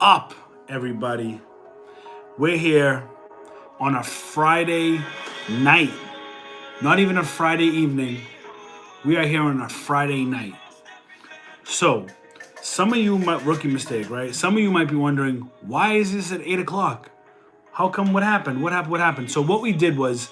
up, everybody? We're here on a Friday night, not even a Friday evening. We are here on a Friday night. So, some of you might, rookie mistake, right? Some of you might be wondering, why is this at 8 o'clock? How come? What happened? What happened? What happened? So, what we did was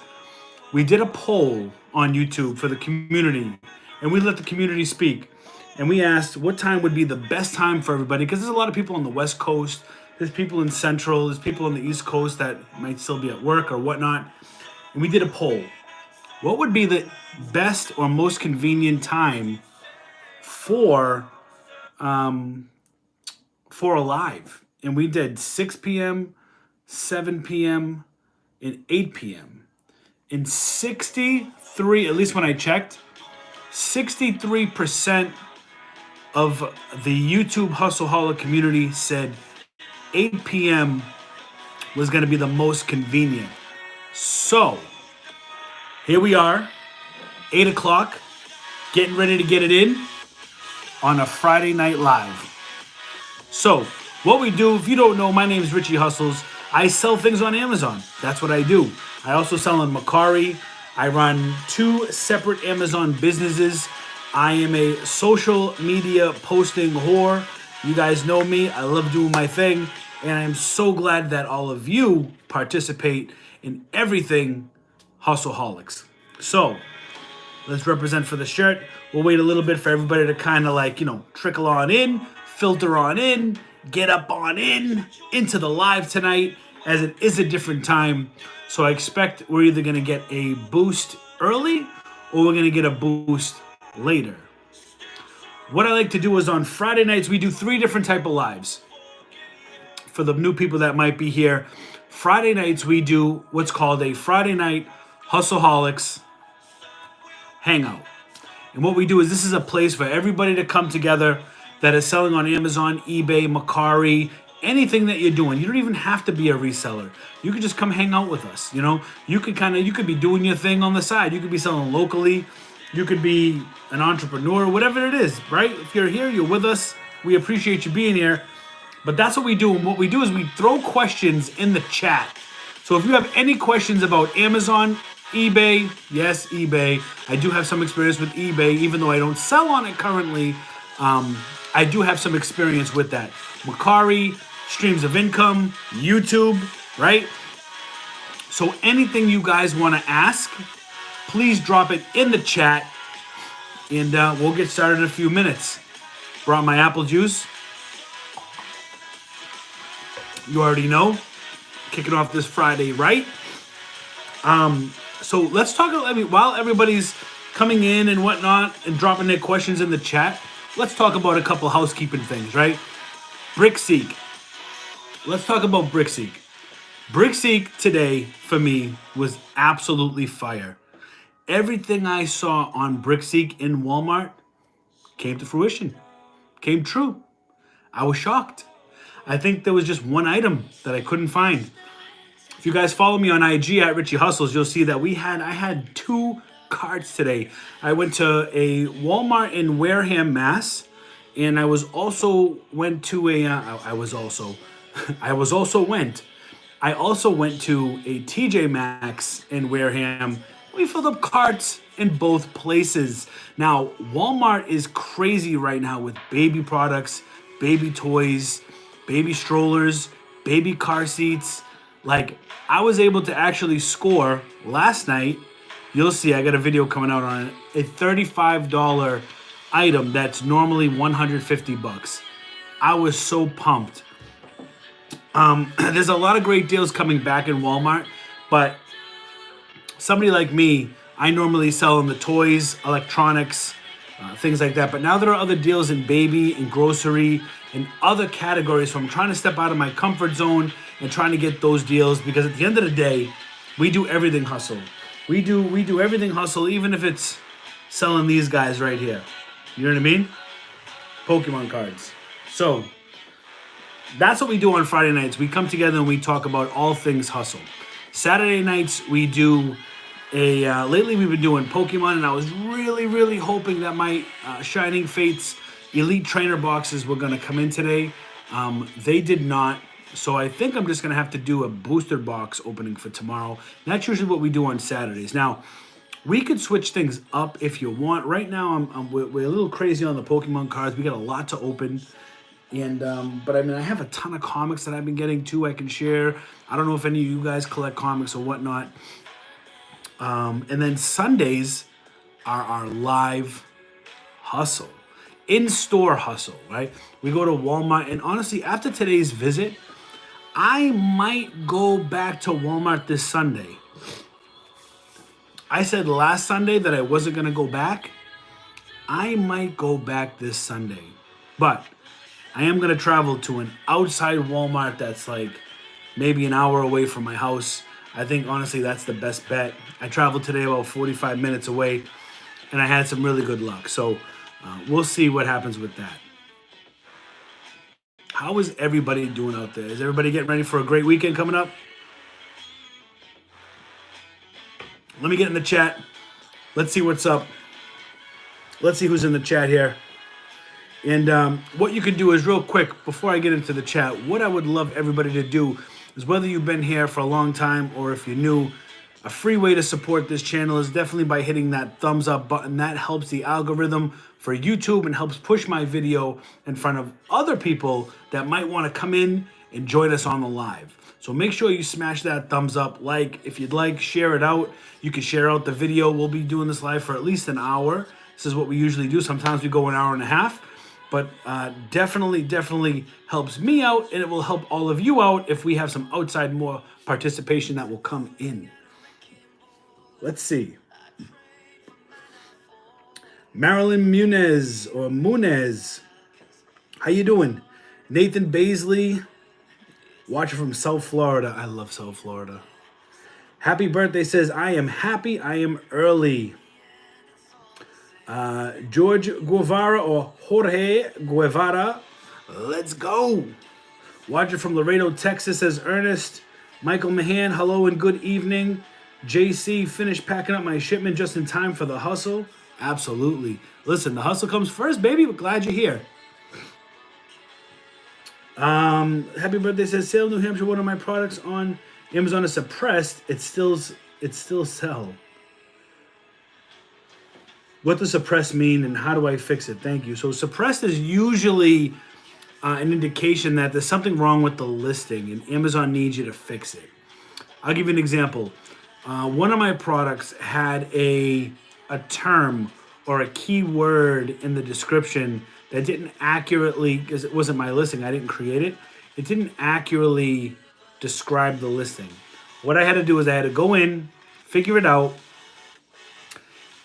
we did a poll on YouTube for the community, and we let the community speak. And we asked what time would be the best time for everybody, because there's a lot of people on the West Coast, there's people in Central, there's people on the East Coast that might still be at work or whatnot. And we did a poll. What would be the best or most convenient time for a live? And we did 6 p.m., 7 p.m., and 8 p.m. And 63, at least when I checked, 63% of the YouTube Hustleholic community said 8 p.m. was going to be the most convenient. So, here we are, 8 o'clock, getting ready to get it in on a Friday Night Live. So, what we do, if you don't know, my name is Richie Hustles. I sell things on Amazon. That's what I do. I also sell on Mercari. I run 2 separate Amazon businesses. I am a social media posting whore. You guys know me. I love doing my thing. And I'm so glad that all of you participate in everything Hustleholics. So, let's represent for the shirt. We'll wait a little bit for everybody to kind of trickle on in, filter on in, get up on in, into the live tonight, as it is a different time. So I expect we're either going to get a boost early or we're going to get a boost later. What I like to do is on Friday nights, we do 3 different type of lives. For the new people that might be here, Friday nights we do what's called a Friday night Hustleholics Hangout. And what we do is this is a place for everybody to come together that is selling on Amazon, eBay, Mercari, anything that you're doing. You don't even have to be a reseller. You could just come hang out with us. You could be doing your thing on the side. You could be selling locally. You could be an entrepreneur, whatever it is, right? If you're here, you're with us. We appreciate you being here. But that's what we do. And what we do is we throw questions in the chat. So if you have any questions about Amazon, eBay, yes, eBay. I do have some experience with eBay, even though I don't sell on it currently. I do have some experience with that. Mercari, streams of income, YouTube, right? So anything you guys want to ask, please drop it in the chat, and we'll get started in a few minutes. Brought my apple juice. You already know. Kicking off this Friday, right? So let's talk, while everybody's coming in and whatnot and dropping their questions in the chat, let's talk about a couple housekeeping things, right? BrickSeek. Let's talk about BrickSeek. BrickSeek today, for me, was absolutely fire. Everything I saw on BrickSeek in Walmart came to fruition, came true. I was shocked. I think there was just one item that I couldn't find. If you guys follow me on IG at Richie Hustles, you'll see that I had 2 carts today. I went to a Walmart in Wareham, Mass, and I also went to a TJ Maxx in Wareham. We filled up carts in both places. Now, Walmart is crazy right now with baby products, baby toys, baby strollers, baby car seats. Like, I was able to actually score last night. You'll see, I got a video coming out on it. A $35 item that's normally $150. I was so pumped. There's a lot of great deals coming back in Walmart, but somebody like me, I normally sell in the toys, electronics, things like that. But now there are other deals in baby and grocery and other categories. So I'm trying to step out of my comfort zone and trying to get those deals, because at the end of the day, we do everything hustle. We do everything hustle, even if it's selling these guys right here. You know what I mean? Pokemon cards. So that's what we do on Friday nights. We come together and we talk about all things hustle. Saturday nights we do lately we've been doing Pokemon, and I was really hoping that my Shining Fates Elite Trainer boxes were going to come in today. They did not. So I think I'm just going to have to do a booster box opening for tomorrow. And that's usually what we do on Saturdays. Now, we could switch things up if you want. Right now, we're a little crazy on the Pokemon cards. We got a lot to open. And but I mean, I have a ton of comics that I've been getting too. I can share. I don't know if any of you guys collect comics or whatnot. And then Sundays are our live hustle, in-store hustle, right? We go to Walmart, and honestly, after today's visit, I might go back to Walmart this Sunday. I said last Sunday that I wasn't going to go back. I might go back this Sunday. But I am going to travel to an outside Walmart that's like maybe an hour away from my house. I think, honestly, that's the best bet. I traveled today about 45 minutes away, and I had some really good luck. So we'll see what happens with that. How is everybody doing out there? Is everybody getting ready for a great weekend coming up? Let me get in the chat. Let's see what's up. Let's see who's in the chat here. And what you can do is real quick, before I get into the chat, what I would love everybody to do is, whether you've been here for a long time or if you're new, a free way to support this channel is definitely by hitting that thumbs up button. That helps the algorithm for YouTube and helps push my video in front of other people that might want to come in and join us on the live. So make sure you smash that thumbs up, like, if you'd like, share it out. You can share out the video. We'll be doing this live for at least an hour. This is what we usually do. Sometimes we go an hour and a half. But definitely helps me out, and it will help all of you out if we have some outside more participation that will come in. Let's see. Marilyn Munez. How you doing? Nathan Baisley, watching from South Florida. I love South Florida. Happy birthday says, I am happy, I am early. George Guevara or Jorge Guevara. Let's go. Watching from Laredo, Texas, says Ernest. Michael Mahan, hello and good evening. JC, finished packing up my shipment just in time for the hustle. Absolutely. Listen, the hustle comes first, baby. We're glad you're here. Happy birthday says, Salem, New Hampshire, one of my products on Amazon is suppressed. It still sell. What does suppressed mean and how do I fix it? Thank you. So suppressed is usually an indication that there's something wrong with the listing and Amazon needs you to fix it. I'll give you an example. One of my products had a term or a keyword in the description that didn't accurately, because it wasn't my listing, I didn't create it. It didn't accurately describe the listing. What I had to do is I had to go in, figure it out,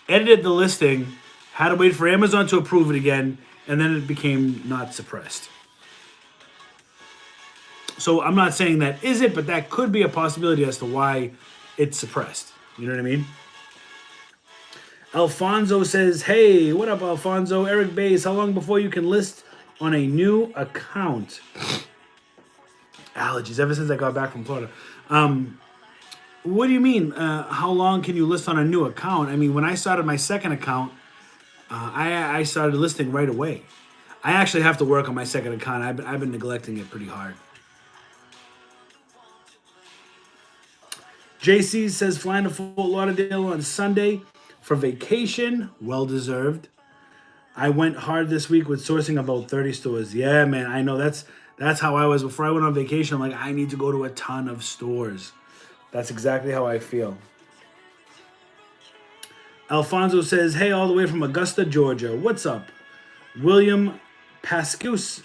edited the listing, had to wait for Amazon to approve it again, and then it became not suppressed. So I'm not saying that is it, but that could be a possibility as to why it's suppressed. You know what I mean? Alfonso says, hey, what up, Alfonso? Eric Bays, how long before you can list on a new account? Allergies, ever since I got back from Florida. What do you mean? How long can you list on a new account? I mean, when I started my second account, I started listing right away. I actually have to work on my second account. I've been neglecting it pretty hard. JC says, flying to Fort Lauderdale on Sunday for vacation. Well deserved. I went hard this week with sourcing about 30 stores. Yeah, man, I know that's how I was before I went on vacation. I'm like, I need to go to a ton of stores. That's exactly how I feel. Alfonso says, hey, all the way from Augusta, Georgia. What's up? William Paskowitz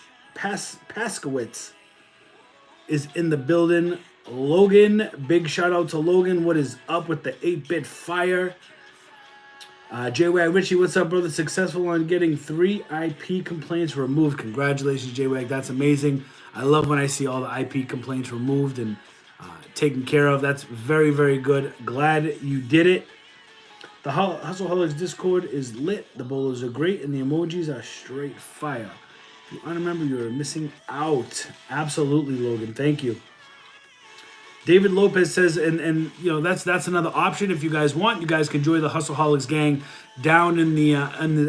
is in the building. Logan, big shout out to Logan. What is up with the 8-bit fire? J-Wag Richie, what's up, brother? Successful on getting 3 IP complaints removed. Congratulations, J-Wag. That's amazing. I love when I see all the IP complaints removed and taken care of. That's very, very good. Glad you did it. The Hustleholics Discord is lit. The bolos are great, and the emojis are straight fire. If you unremember, you're missing out. Absolutely, Logan. Thank you. David Lopez says, and you know, that's another option if you guys want. You guys can join the Hustleholics Gang down in the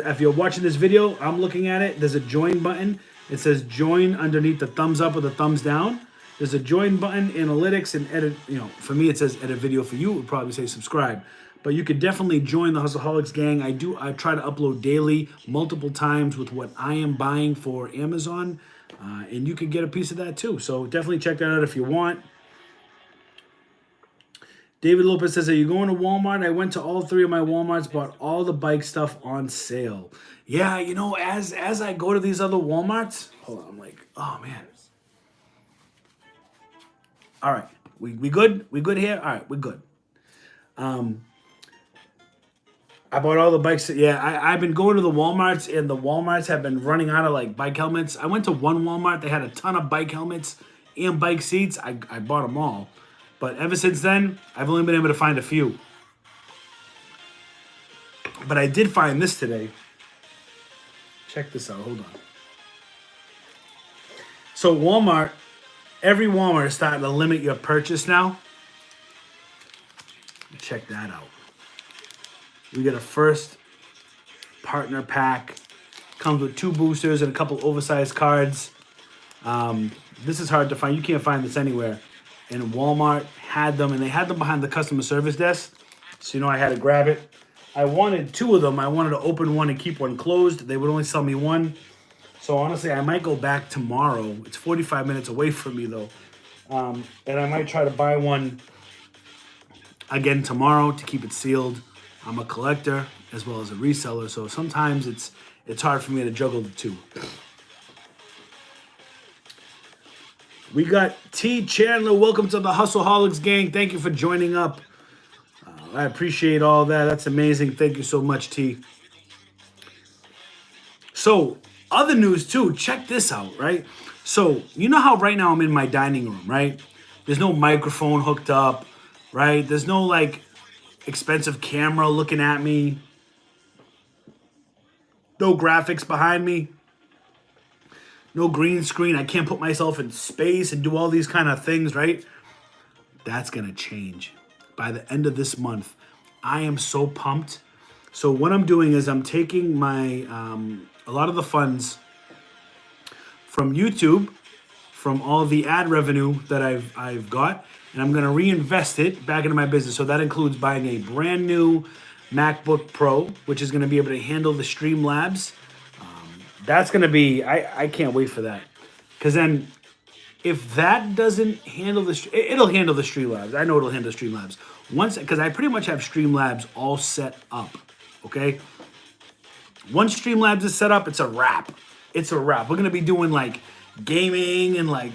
if you're watching this video, I'm looking at it. There's a join button. It says join underneath the thumbs up or the thumbs down. There's a join button, analytics, and edit. For me, it says edit video. For you, it would probably say subscribe. But you could definitely join the Hustleholics Gang. I try to upload daily, multiple times with what I am buying for Amazon. And you can get a piece of that too. So definitely check that out if you want. David Lopez says, are you going to Walmart? I went to all 3 of my Walmarts, bought all the bike stuff on sale. Yeah, as I go to these other Walmarts, hold on, I'm like, oh man. All right, we good? We good here? All right, we're good. I bought all the bikes. Yeah, I've been going to the Walmarts, and the Walmarts have been running out of like bike helmets. I went to one Walmart. They had a ton of bike helmets and bike seats. I bought them all. But ever since then, I've only been able to find a few. But I did find this today. Check this out. Hold on. So Walmart, every Walmart is starting to limit your purchase now. Check that out. We get a first partner pack. Comes with 2 boosters and a couple oversized cards. This is hard to find. You can't find this anywhere. And Walmart had them, and they had them behind the customer service desk. So, I had to grab it. I wanted 2 of them. I wanted to open one and keep one closed. They would only sell me one. So, honestly, I might go back tomorrow. It's 45 minutes away from me, though. And I might try to buy one again tomorrow to keep it sealed. I'm a collector as well as a reseller, so sometimes it's hard for me to juggle the 2. We got T. Chandler. Welcome to the Hustleholics Gang. Thank you for joining up. I appreciate all that. That's amazing. Thank you so much, T. So, other news too. Check this out, right? So, you know how right now I'm in my dining room, right? There's no microphone hooked up, right? There's no like expensive camera looking at me. No graphics behind me. No green screen. I can't put myself in space and do all these kind of things, right? That's going to change by the end of this month. I am so pumped. So what I'm doing is I'm taking my a lot of the funds from YouTube, from all the ad revenue that I've got, and I'm going to reinvest it back into my business. So that includes buying a brand new MacBook Pro, which is going to be able to handle the Streamlabs. That's going to be, I can't wait for that. Because then if that doesn't handle it'll handle the Streamlabs. I know it'll handle the Streamlabs. Because I pretty much have Streamlabs all set up, okay? Once Streamlabs is set up, it's a wrap. It's a wrap. We're going to be doing like gaming and like,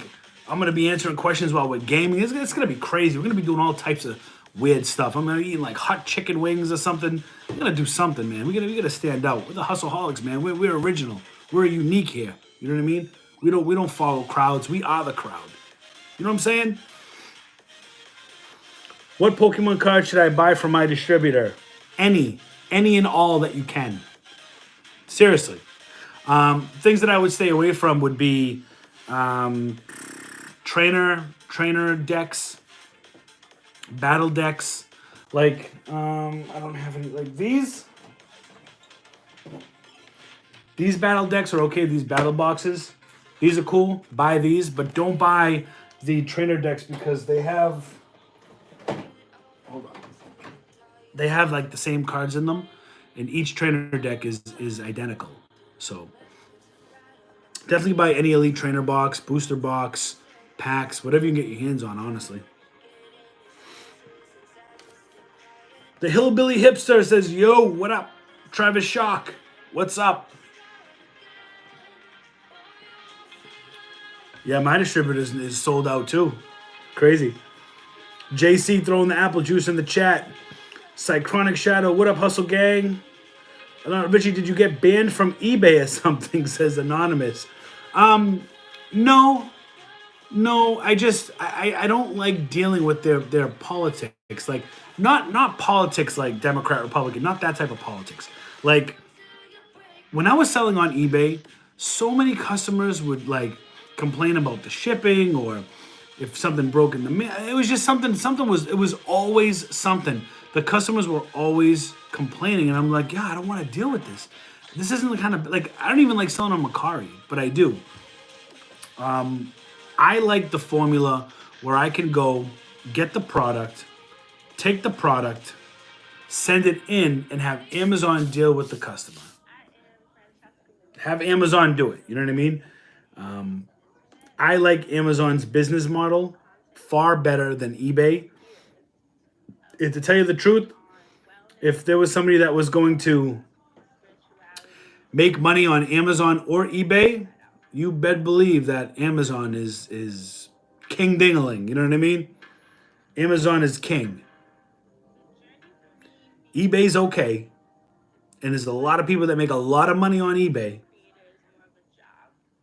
I'm going to be answering questions while we're gaming. It's going to be crazy. We're going to be doing all types of weird stuff. I'm going to be eating like hot chicken wings or something. We're going to do something, man. We're going to stand out. We're the Hustleholics, man. We're original. We're unique here. You know what I mean? We don't follow crowds. We are the crowd. You know what I'm saying? What Pokemon card should I buy from my distributor? Any and all that you can. Seriously. Things that I would stay away from would be trainer decks, battle decks. Like, I don't have any, like these. These battle decks are okay. These battle boxes, these are cool. Buy these, but don't buy the trainer decks because they have, hold on. They have like the same cards in them, and each trainer deck is identical. So definitely buy any Elite Trainer box, booster box, packs, whatever you can get your hands on, honestly. The Hillbilly Hipster says, yo, what up? Travis Shock, what's up? Yeah, my distributor is sold out too. Crazy. JC throwing the apple juice in the chat. Cychronic Shadow, what up, Hustle Gang? Richie, did you get banned from eBay or something? Says Anonymous. No, I don't like dealing with their politics. Like not politics like Democrat, Republican, not that type of politics. Like when I was selling on eBay, so many customers would like complain about the shipping or if something broke in the mail. It was just it was always something. The customers were always complaining, and I'm like, yeah, I don't want to deal with this. This isn't the kind of, like, I don't even like selling on Mercari, but I do. I like the formula where I can go get the product, take the product, send it in, and have Amazon deal with the customer. Have Amazon do it. You know what I mean? I like Amazon's business model far better than eBay. And to tell you the truth, if there was somebody that was going to make money on Amazon or eBay, you bet believe that Amazon is king dingaling. You know what I mean? Amazon is king. eBay's okay, and there's a lot of people that make a lot of money on eBay,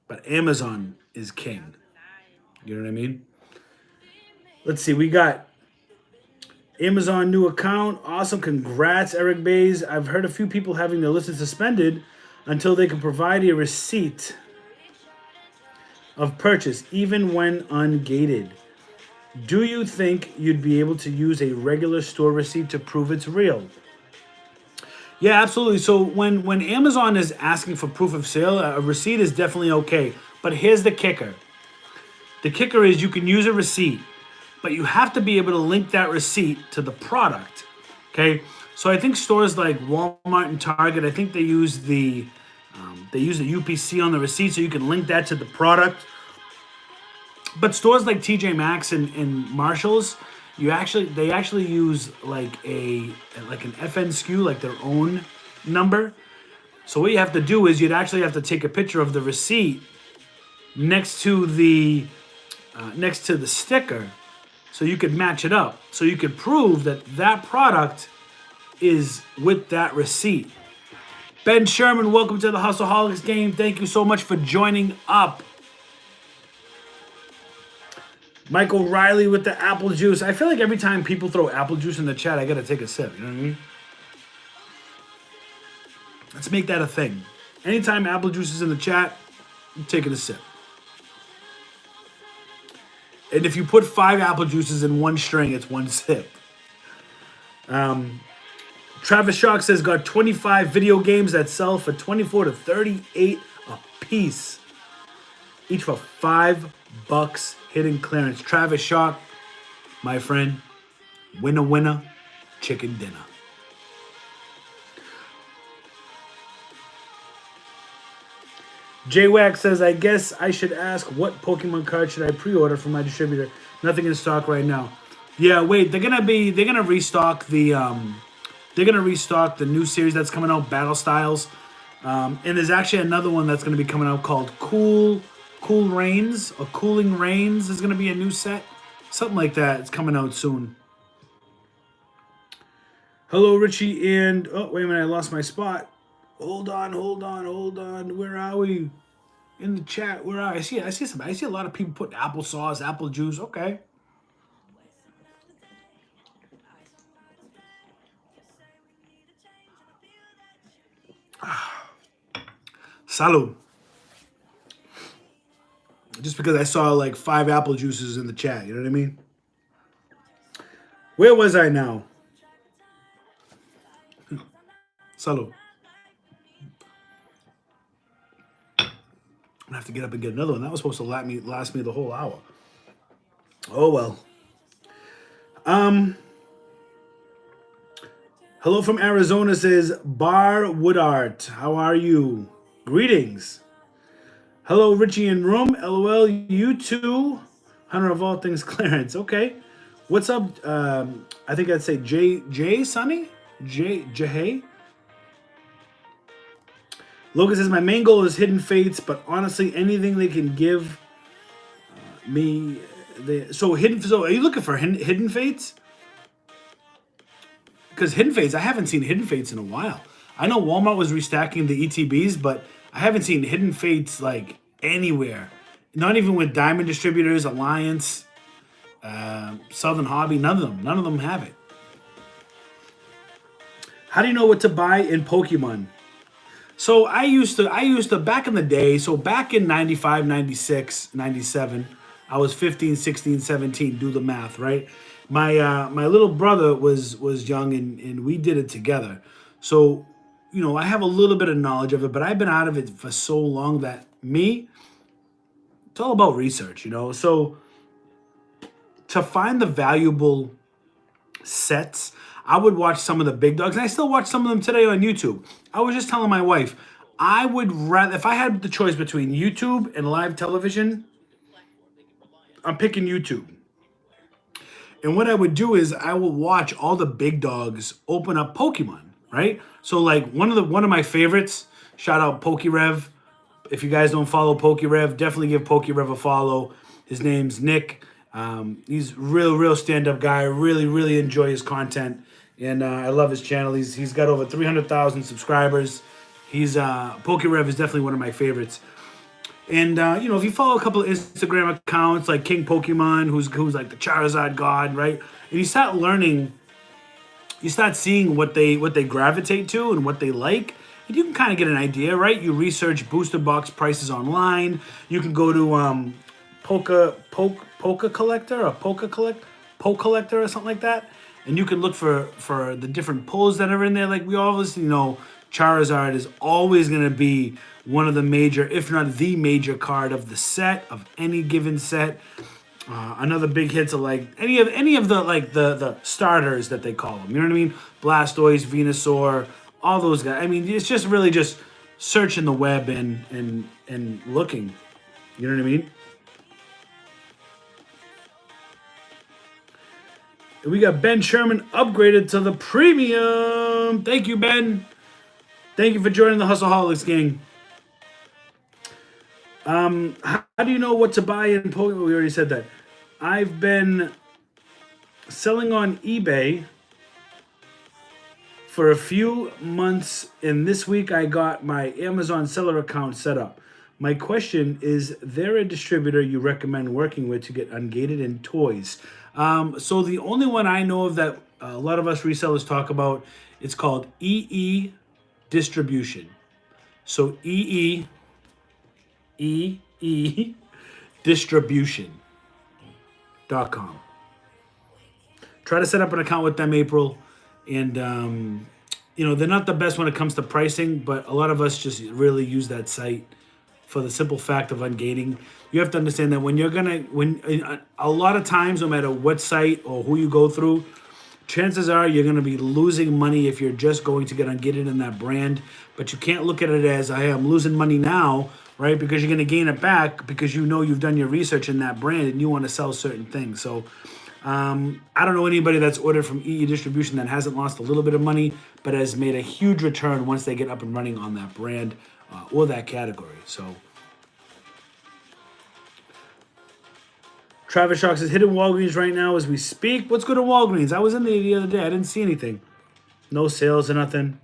but Amazon is king. You know what I mean? Let's see. We got Amazon new account. Awesome. Congrats, Eric Bays. I've heard a few people having their lists suspended until they can provide a receipt of purchase, even when ungated. Do you think you'd be able to use a regular store receipt to prove it's real? Yeah, absolutely. So when Amazon is asking for proof of sale, a receipt is definitely okay. But here's the kicker. The kicker is you can use a receipt, but you have to be able to link that receipt to the product. Okay? So I think stores like Walmart and Target, I think they use the UPC on the receipt so you can link that to the product. But stores like TJ Maxx and Marshalls, they actually use like an FN SKU, like their own number. So what you have to do is you'd actually have to take a picture of the receipt next to the sticker, so you could match it up, so you could prove that that product is with that receipt. Ben Sherman, welcome to the Hustleholics Gang. Thank you so much for joining up. Michael Riley with the apple juice. I feel like every time people throw apple juice in the chat, I gotta take a sip. You know what I mean? Let's make that a thing. Anytime apple juice is in the chat, I'm taking a sip. And if you put 5 apple juices in one string, it's one sip. Travis Shock says, got 25 video games that sell for 24 to 38 a piece. Each for $5 hitting clearance. Travis Shock, my friend, winner, winner, chicken dinner. J-Wax says, I guess I should ask what Pokemon card should I pre-order from my distributor? Nothing in stock right now. Yeah, wait, they're gonna restock the new series that's coming out, Battle Styles. And there's actually another one that's gonna be coming out called Cool Rains, or Cooling Rains is gonna be a new set. Something like that. It's coming out soon. Hello, Richie, and oh wait a minute, I lost my spot. Hold on. Where are we? In the chat, where are I see somebody. I see a lot of people putting applesauce, apple juice. Okay. Salud. Just because I saw like 5 apple juices in the chat, you know what I mean? Where was I now? Salud. I have to get up and get another one. That was supposed to last me the whole hour. Oh well. Hello from Arizona says Bar Woodart. How are you? Greetings. Hello, Richie in room. LOL, you too. Hunter of all things clearance. Okay. What's up? I think I'd say J Sonny? J Logan says, my main goal is Hidden Fates, but honestly, anything they can give me... So are you looking for Hidden Fates? Because Hidden Fates, I haven't seen Hidden Fates in a while. I know Walmart was restacking the ETBs, but I haven't seen Hidden Fates, like, anywhere. Not even with Diamond Distributors, Alliance, Southern Hobby, none of them have it. How do you know what to buy in Pokemon? So I used to back in the day, so back in 95, 96, 97, I was 15, 16, 17, do the math, right? My little brother was young and we did it together. So, you know, I have a little bit of knowledge of it, but I've been out of it for so long that it's all about research, you know. So to find the valuable sets, I would watch some of the big dogs, and I still watch some of them today on YouTube. I was just telling my wife, I would rather, if I had the choice between YouTube and live television, I'm picking YouTube. And what I would do is I will watch all the big dogs open up Pokemon, right? So like one of my favorites, shout out PokeRev. If you guys don't follow PokeRev, definitely give PokeRev a follow. His name's Nick. He's real stand up guy. Really enjoy his content, and I love his channel. He's got over 300,000 subscribers. He's PokeRev is definitely one of my favorites. And you know, if you follow a couple of Instagram accounts like King Pokemon, who's like the Charizard god, right? And you start learning, you start seeing what they gravitate to and what they like, and you can kind of get an idea, right? You research booster box prices online. You can go to Poke Collector or Poke Collector or something like that, and you can look for the different pulls that are in there. Like we obviously know, Charizard is always going to be one of the major, if not the major card of the set, of any given set. Another big hits are like any of the like the starters that they call them. You know what I mean? Blastoise, Venusaur, all those guys. I mean, it's just really just searching the web and looking. You know what I mean? And we got Ben Sherman upgraded to the premium. Thank you, Ben. Thank you for joining the Hustleholics Gang. How do you know what to buy in Pokemon? We already said that. I've been selling on eBay for a few months, and this week I got my Amazon seller account set up. My question is there a distributor you recommend working with to get ungated in toys? So the only one I know of that a lot of us resellers talk about, it's called EE Distribution. So EE Distribution.com. Try to set up an account with them, April. And, you know, they're not the best when it comes to pricing, but a lot of us just really use that site for the simple fact of ungating. You have to understand that when a lot of times, no matter what site or who you go through, chances are you're going to be losing money if you're just going to get ungated in that brand. But you can't look at it as, hey, I'm losing money now, right? Because you're going to gain it back because you know you've done your research in that brand and you want to sell certain things. So I don't know anybody that's ordered from EE Distribution that hasn't lost a little bit of money, but has made a huge return once they get up and running on that brand or that category. So Travis Shock says, hitting Walgreens right now as we speak. What's good at Walgreens? I was in there the other day. I didn't see anything. No sales or nothing.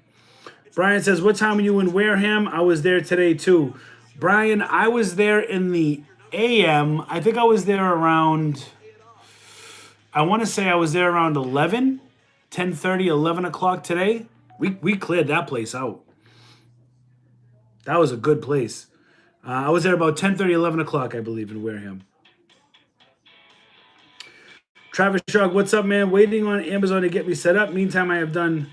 Brian says, what time are you in Wareham? I was there today too. Brian, I was there in the AM. I think I was there around, I want to say I was there around 11, 10:30, 11 o'clock today. We cleared that place out. That was a good place. I was there about 10:30, 11 o'clock, I believe, in Wareham. Travis Shark, what's up, man? Waiting on Amazon to get me set up. Meantime, I have done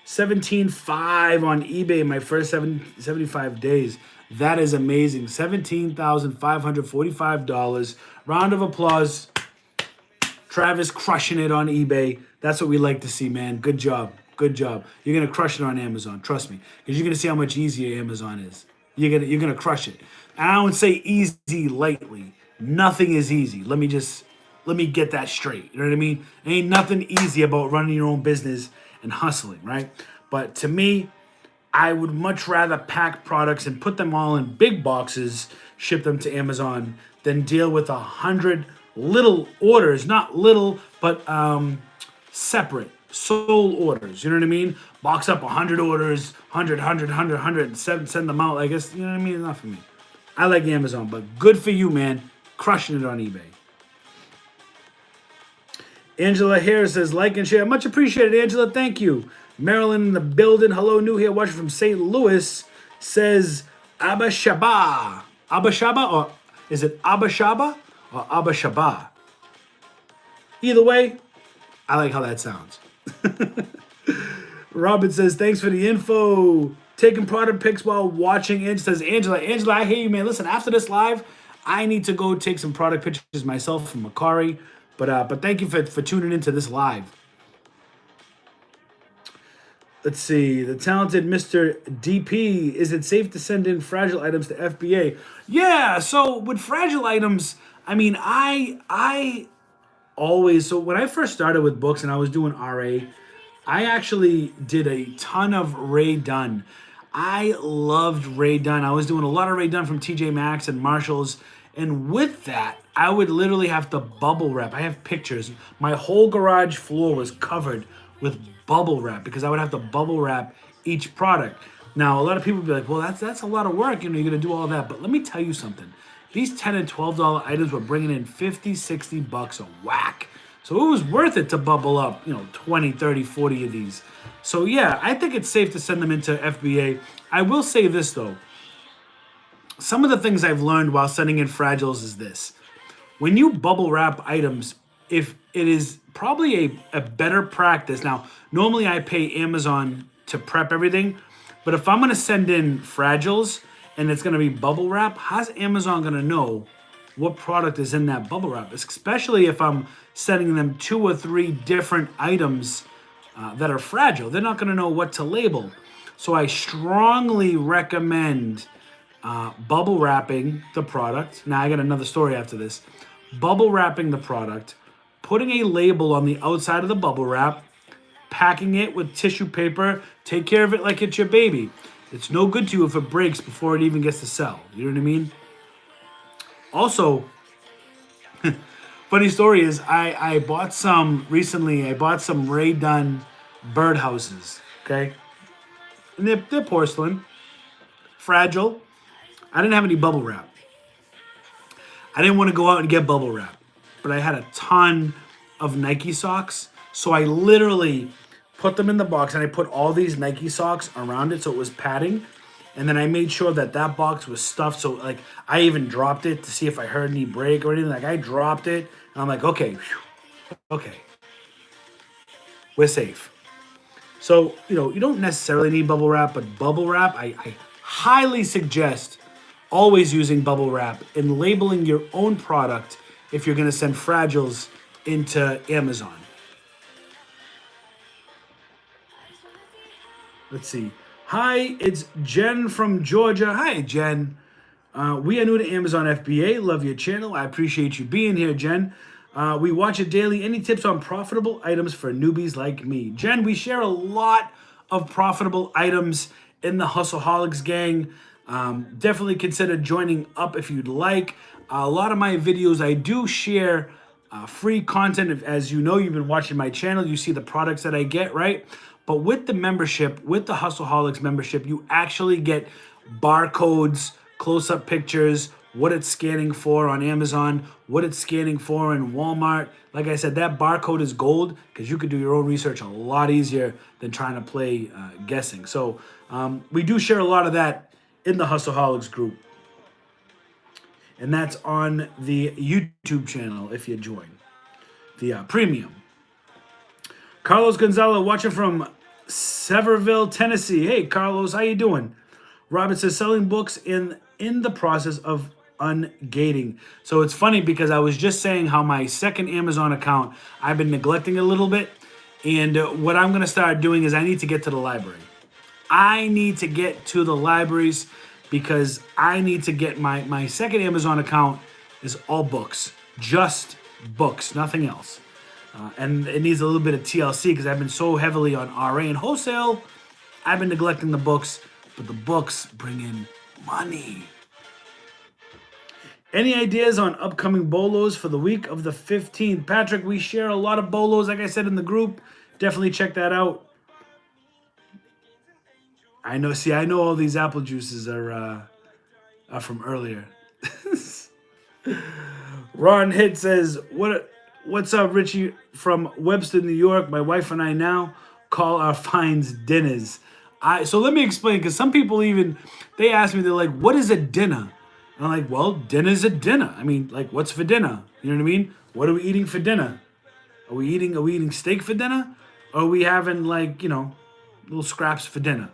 17.5 on eBay in my first 75 days. That is amazing. $17,545. Round of applause. Travis crushing it on eBay. That's what we like to see, man. Good job. Good job. You're going to crush it on Amazon. Trust me. Because you're going to see how much easier Amazon is. You're gonna crush it. And I don't say easy lightly. Nothing is easy. Let me get that straight. You know what I mean? Ain't nothing easy about running your own business and hustling, right? But to me, I would much rather pack products and put them all in big boxes, ship them to Amazon, than deal with 100 little orders. Not little, but separate, sole orders. You know what I mean? Box up 100 orders, 100, send them out. I guess, you know what I mean? It's not for me. I like Amazon, but good for you, man. Crushing it on eBay. Angela Harris says, like and share. Much appreciated, Angela. Thank you. Marilyn in the building. Hello, new here, watching from St. Louis. Says, Abba Shaba. Abba Shaba? Or is it Abba Shaba or Abba Shaba? Either way, I like how that sounds. Robin says, thanks for the info. Taking product pics while watching. Angela says, Angela, I hear you, man. Listen, after this live, I need to go take some product pictures myself from Macari. But thank you for tuning into this live. Let's see. The talented Mr. DP. Is it safe to send in fragile items to FBA? Yeah. So with fragile items, I mean, I always. So when I first started with books and I was doing RA, I actually did a ton of Ray Dunn. I loved Ray Dunn. I was doing a lot of Ray Dunn from TJ Maxx and Marshalls. And with that, I would literally have to bubble wrap. I have pictures. My whole garage floor was covered with bubble wrap because I would have to bubble wrap each product. Now, a lot of people would be like, well, that's a lot of work. You're going to do all that. But let me tell you something. These $10 and $12 items were bringing in 50, 60 bucks a whack. So it was worth it to bubble up, 20, 30, 40 of these. So yeah, I think it's safe to send them into FBA. I will say this though. Some of the things I've learned while sending in fragiles is this. When you bubble wrap items, if it is probably a better practice. Now, normally I pay Amazon to prep everything, but if I'm going to send in fragiles and it's going to be bubble wrap, how's Amazon going to know what product is in that bubble wrap? Especially if I'm sending them 2 or 3 different items that are fragile. They're not going to know what to label. So I strongly recommend bubble wrapping the product. Now I got another story after this. Bubble wrapping the product, putting a label on the outside of the bubble wrap, packing it with tissue paper, take care of it like it's your baby. It's no good to you if it breaks before it even gets to sell. You know what I mean? Also, funny story is I bought some recently. I bought some Ray Dunn birdhouses, okay? And they're porcelain, fragile. I didn't have any bubble wrap. I didn't want to go out and get bubble wrap, but I had a ton of Nike socks. So I literally put them in the box and I put all these Nike socks around it so it was padding. And then I made sure that box was stuffed. So like I even dropped it to see if I heard any break or anything. Like I dropped it and I'm like, okay, okay, we're safe. So, you don't necessarily need bubble wrap, but bubble wrap, I highly suggest always using bubble wrap and labeling your own product if you're going to send fragiles into Amazon. Let's see. Hi, it's Jen from Georgia. Hi, Jen. We are new to Amazon FBA. Love your channel. I appreciate you being here, Jen. We watch it daily. Any tips on profitable items for newbies like me? Jen, we share a lot of profitable items in the Hustleholics Gang. Definitely consider joining up if you'd like. A lot of my videos, I do share free content. As you know, you've been watching my channel. You see the products that I get, right? But with the membership, with the Hustleholics membership, you actually get barcodes, close-up pictures, what it's scanning for on Amazon, what it's scanning for in Walmart. Like I said, that barcode is gold because you could do your own research a lot easier than trying to play guessing. So we do share a lot of that in the Hustleholics group. And that's on the YouTube channel if you join the premium. Carlos Gonzalez watching from Sevierville, Tennessee. Hey, Carlos, how you doing? Robert says, selling books in the process of ungating. So it's funny because I was just saying how my second Amazon account, I've been neglecting a little bit. And what I'm going to start doing is I need to get to the library. I need to get to the libraries because I need to get my second Amazon account is all books. Just books, nothing else. And it needs a little bit of TLC because I've been so heavily on RA and wholesale. I've been neglecting the books, but the books bring in money. Any ideas on upcoming bolos for the week of the 15th? Patrick, we share a lot of bolos, like I said, in the group. Definitely check that out. I know all these apple juices are from earlier. Ron Hitt says, what's up, Richie from Webster, New York? My wife and I now call our finds dinners. So let me explain, because some people they ask me, they're like, what is a dinner? And I'm like, well, dinner's a dinner. I mean, like, what's for dinner? You know what I mean? What are we eating for dinner? Are we eating steak for dinner? Or are we having, little scraps for dinner?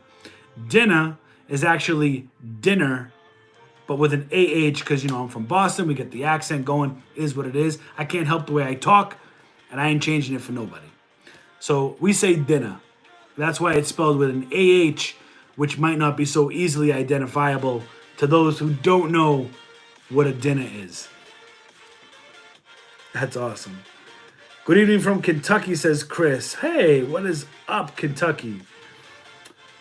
Dinner is actually dinner but with an AH, because, I'm from Boston, we get the accent going, is what it is. I can't help the way I talk, and I ain't changing it for nobody. So we say dinner. That's why it's spelled with an AH, which might not be so easily identifiable to those who don't know what a dinner is. That's awesome. Good evening from Kentucky, says Chris. Hey, what is up, Kentucky?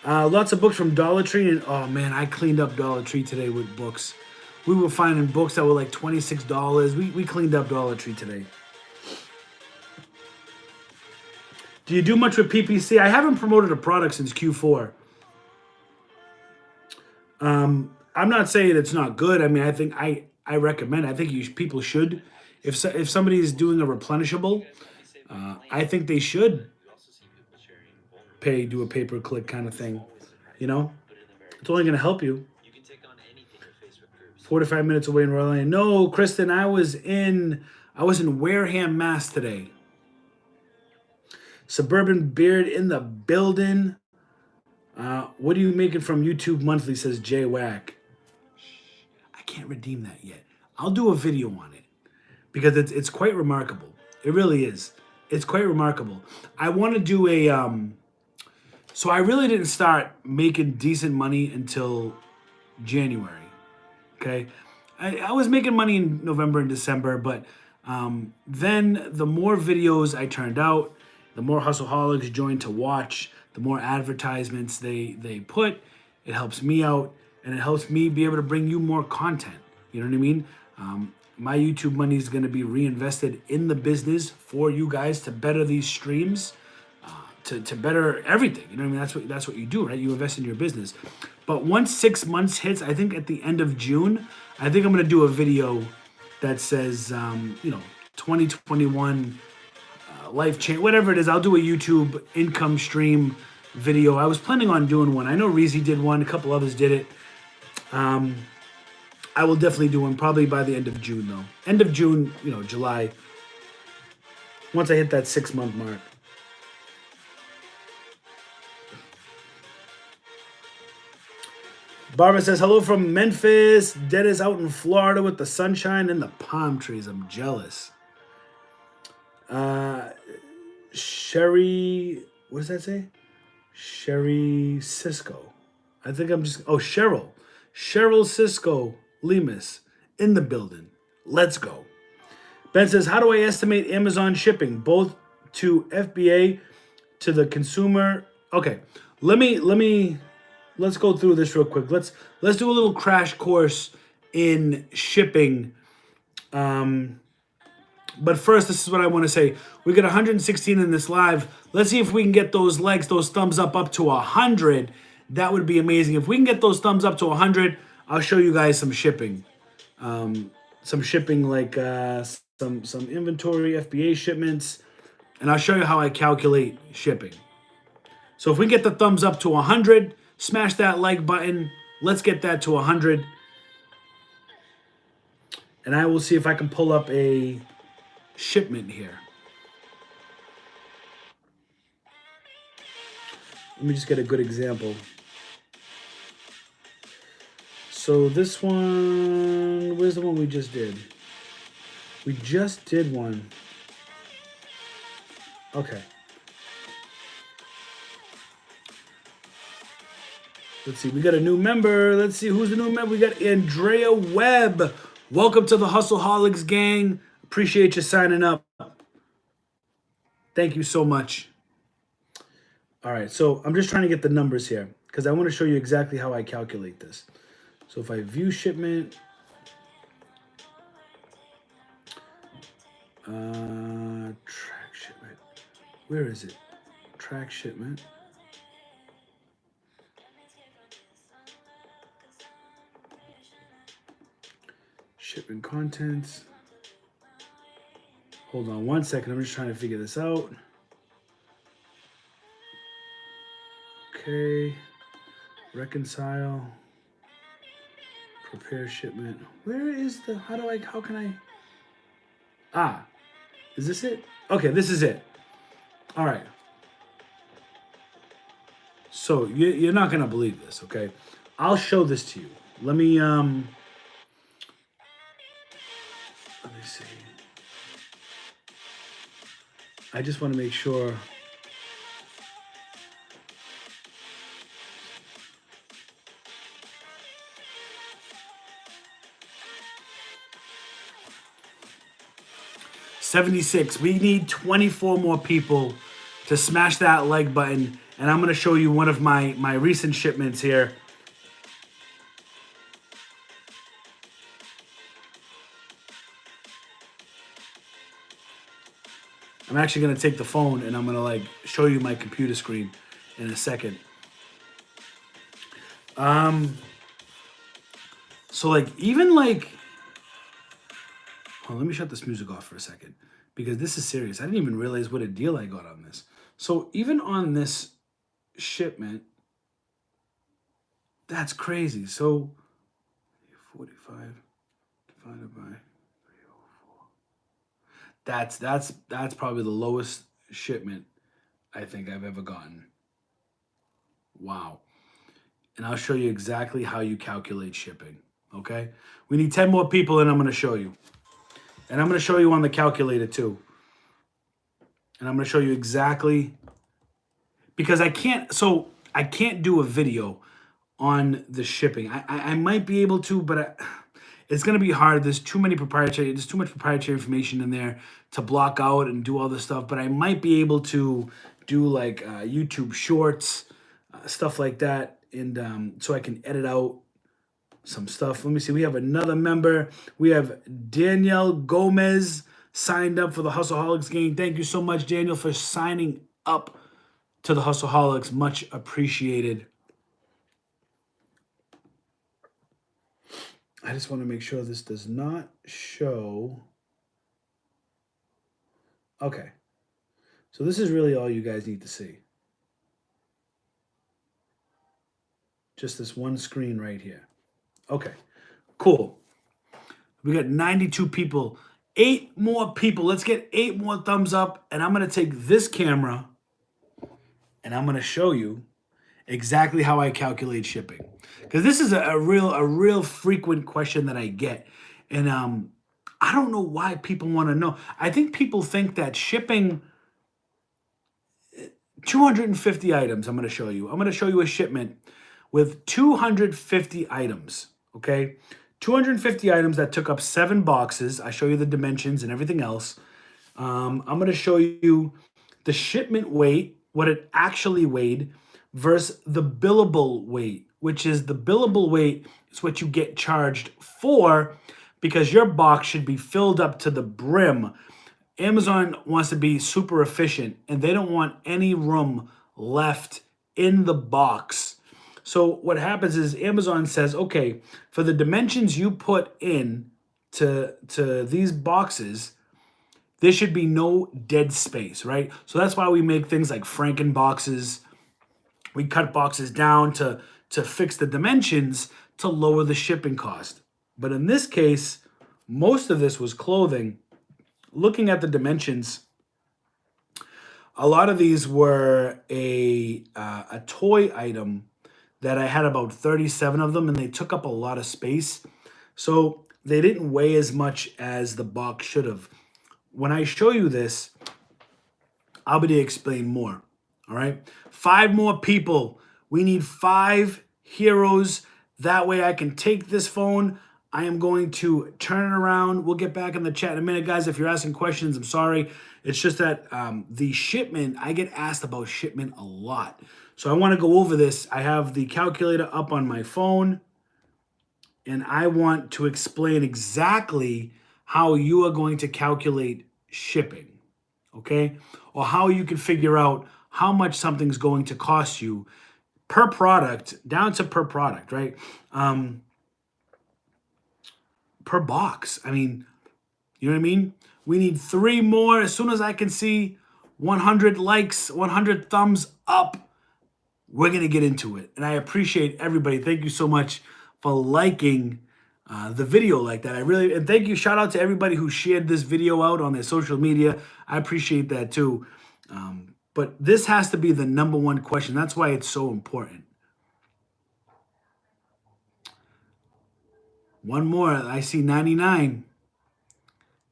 Lots of books from Dollar Tree, and oh man, I cleaned up Dollar Tree today with books. We were finding books that were like $26. We cleaned up Dollar Tree today. Do you do much with PPC? I haven't promoted a product since Q4. I'm not saying it's not good. I mean, I think I recommend. I think people should. If somebody is doing a replenishable, I think they should do a pay-per-click kind of thing. It's only going to help you. 45 minutes away in Royal Lane. No, Kristen, I was in Wareham, Mass today. Suburban Beard in the building. What are you making from YouTube Monthly, says Jay Wack. I can't redeem that yet. I'll do a video on it because it's quite remarkable. It really is. It's quite remarkable. I want to do a so I really didn't start making decent money until January. Okay. I was making money in November and December, but then the more videos I turned out, the more Hustleholics joined to watch, the more advertisements they put, it helps me out, and it helps me be able to bring you more content. You know what I mean? My YouTube money is going to be reinvested in the business for you guys to better these streams, to better everything. You know what I mean? That's what you do, right? You invest in your business. But once 6 months hits, I think at the end of June, I think I'm going to do a video that says, 2021 life change, whatever it is. I'll do a YouTube income stream video. I was planning on doing one. I know Reezy did one. A couple others did it. I will definitely do one probably by the end of June, though. End of June, July. Once I hit that 6 month mark. Barbara says, hello from Memphis. Dennis out in Florida with the sunshine and the palm trees. I'm jealous. Sherry, what does that say? Sherry Cisco. I think I'm just, Cheryl. Cheryl Cisco Lemus in the building. Let's go. Ben says, how do I estimate Amazon shipping, both to FBA, to the consumer? Okay, let's go through this real quick. Let's do a little crash course in shipping. But first, this is what I want to say. We got 116 in this live. Let's see if we can get those likes, those thumbs up to 100. That would be amazing. If we can get those thumbs up to 100, I'll show you guys some shipping. Some shipping like some inventory, FBA shipments, and I'll show you how I calculate shipping. So if we get the thumbs up to 100, smash that like button. Let's get that to 100. And I will see if I can pull up a shipment here. Let me just get a good example. So this one, where's the one we just did? We just did one. Okay. Let's see, we got a new member. Let's see who's the new member. We got Andrea Webb. Welcome to the Hustleholics Gang. Appreciate you signing up. Thank you so much. All right, so I'm just trying to get the numbers here because I want to show you exactly how I calculate this. So if I view shipment, track shipment, where is it? Track shipment. Shipment contents. Hold on one second. I'm just trying to figure this out. Okay. Reconcile. Prepare shipment. Where is the, how can I? Is this it? Okay, this is it. All right. So you're not going to believe this, okay? I'll show this to you. Let me see. I just want to make sure. $76. We need 24 more people to smash that like button. And I'm going to show you one of my recent shipments here. I'm actually going to take the phone and I'm going to like show you my computer screen in a second. So like even like, let me shut this music off for a second because this is serious. I didn't even realize what a deal I got on this. So even on this shipment, that's crazy. So 45 divided by 304. That's probably the lowest shipment I think I've ever gotten. Wow. And I'll show you exactly how you calculate shipping. Okay? We need 10 more people and I'm going to show you. And I'm going to show you on the calculator too. And I'm going to show you exactly, because I can't do a video on the shipping. I might be able to, but it's going to be hard. There's too much proprietary information in there to block out and do all this stuff. But I might be able to do like YouTube shorts, stuff like that. And so I can edit out some stuff. Let me see. We have another member. We have Danielle Gomez signed up for the Hustleholics Gang. Thank you so much, Daniel, for signing up to the Hustleholics. Much appreciated. I just want to make sure this does not show. Okay. So this is really all you guys need to see. Just this one screen right here. Okay, cool. We got 92 people. 8 more people. Let's get 8 more thumbs up. And I'm going to take this camera and I'm going to show you exactly how I calculate shipping. Because this is a real frequent question that I get. And I don't know why people want to know. I think people think that shipping 250 items, I'm going to show you. I'm going to show you a shipment with 250 items, okay? 250 items that took up 7 boxes. I show you the dimensions and everything else. I'm going to show you the shipment weight, what it actually weighed, versus the billable weight, which is the billable weight is what you get charged for because your box should be filled up to the brim. Amazon wants to be super efficient and they don't want any room left in the box. So what happens is Amazon says, okay, for the dimensions you put in to these boxes, there should be no dead space, right? So that's why we make things like Franken boxes. We cut boxes down to fix the dimensions to lower the shipping cost. But in this case, most of this was clothing. Looking at the dimensions, a lot of these were a toy item that I had about 37 of them, and they took up a lot of space. So they didn't weigh as much as the box should have. When I show you this, I'll be able to explain more. All right? 5 more people. We need 5 heroes. That way I can take this phone. I am going to turn it around. We'll get back in the chat in a minute, guys. If you're asking questions, I'm sorry. It's just that the shipment, I get asked about shipment a lot. So I want to go over this. I have the calculator up on my phone, and I want to explain exactly how you are going to calculate shipping, okay? Or how you can figure out how much something's going to cost you per product, down to per product, right? Per box. I mean, you know what I mean? We need 3 more. As soon as I can see 100 likes, 100 thumbs up, we're going to get into it. And I appreciate everybody. Thank you so much for liking the video like that. And thank you. Shout out to everybody who shared this video out on their social media. I appreciate that too. But this has to be the number one question. That's why it's so important. One more. I see 99.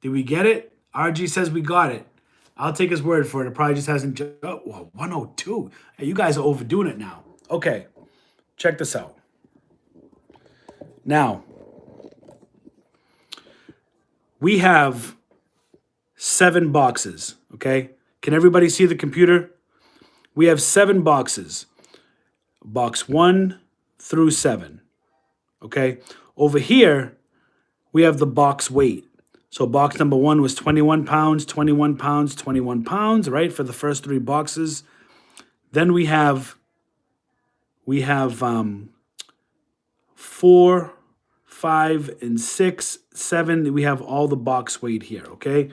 Did we get it? RG says we got it. I'll take his word for it. It probably just hasn't. Oh, well, 102. Hey, you guys are overdoing it now. Okay, check this out. Now, we have 7 boxes, okay? Can everybody see the computer? We have 7 boxes. Box 1 through 7, okay? Over here, we have the box weight. So box number 1 was 21 pounds, 21 pounds, 21 pounds, right? For the first 3 boxes. Then we have 4, 5, and 6, 7. We have all the box weight here, okay?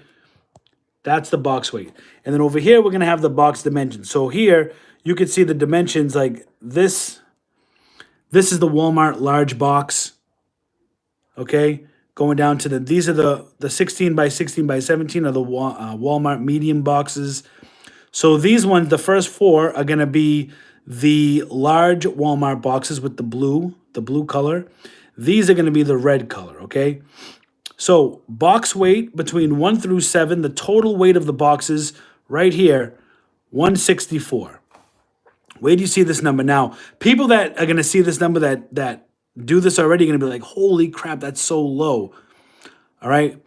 That's the box weight. And then over here, we're going to have the box dimensions. So here, you can see the dimensions like this. This is the Walmart large box, okay? Going down to these are the 16 by 16 by 17 are the Walmart medium boxes. So these ones, the first 4 are going to be the large Walmart boxes with the blue color. These are going to be the red color, okay? So box weight between 1 through 7, the total weight of the boxes right here, 164. Where do you see this number? Now, people that are going to see this number that do this already are going to be like, holy crap, that's so low. All right,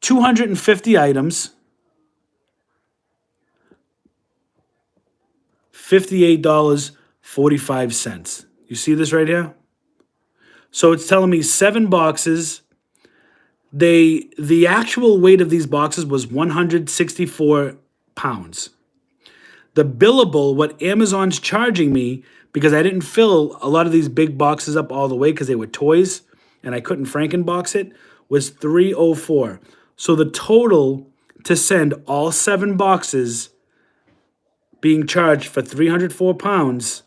250 items, $58.45. You see this right here? So it's telling me 7 boxes. The actual weight of these boxes was 164 pounds. The billable, what Amazon's charging me, because I didn't fill a lot of these big boxes up all the way because they were toys and I couldn't Frankenbox it, was $304. So the total to send all 7 boxes being charged for 304 pounds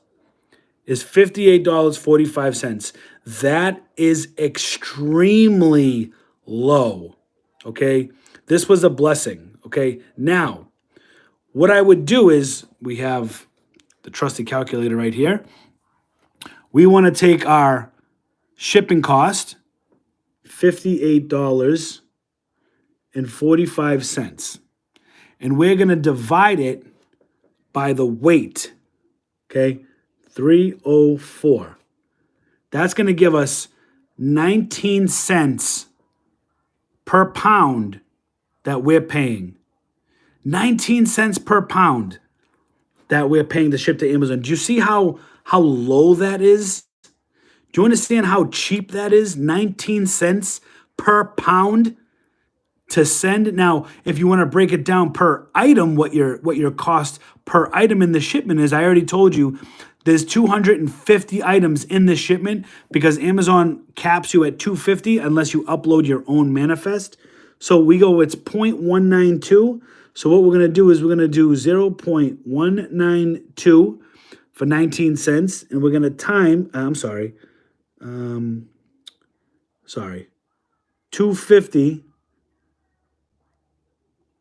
is $58.45. That is extremely low, okay? This was a blessing, okay? Now, what I would do is, we have the trusty calculator right here. We want to take our shipping cost, $58.45, and we're going to divide it by the weight, okay? 304. That's going to give us 19 cents per pound that we're paying. 19 cents per pound that we're paying to ship to Amazon. Do you see how low that is? Do you understand how cheap that is? 19 cents per pound to send. Now, if you want to break it down per item, what your cost per item in the shipment is, I already told you there's 250 items in this shipment because Amazon caps you at 250 unless you upload your own manifest. So we go, it's 0.192. So what we're going to do is we're going to do 0.192 for 19 cents. And we're going to time, 250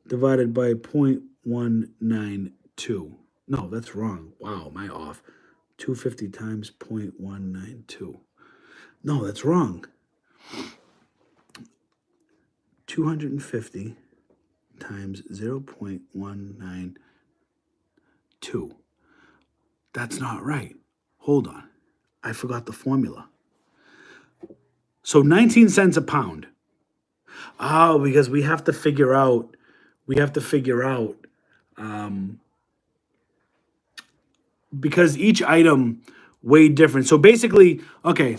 divided by 0.192. No, that's wrong. Wow, am I off? 250 times 0.192. No, that's wrong. 250 times 0.192. That's not right. Hold on. I forgot the formula. So 19 cents a pound. Oh, because we have to figure out, because each item weighed different. So basically, I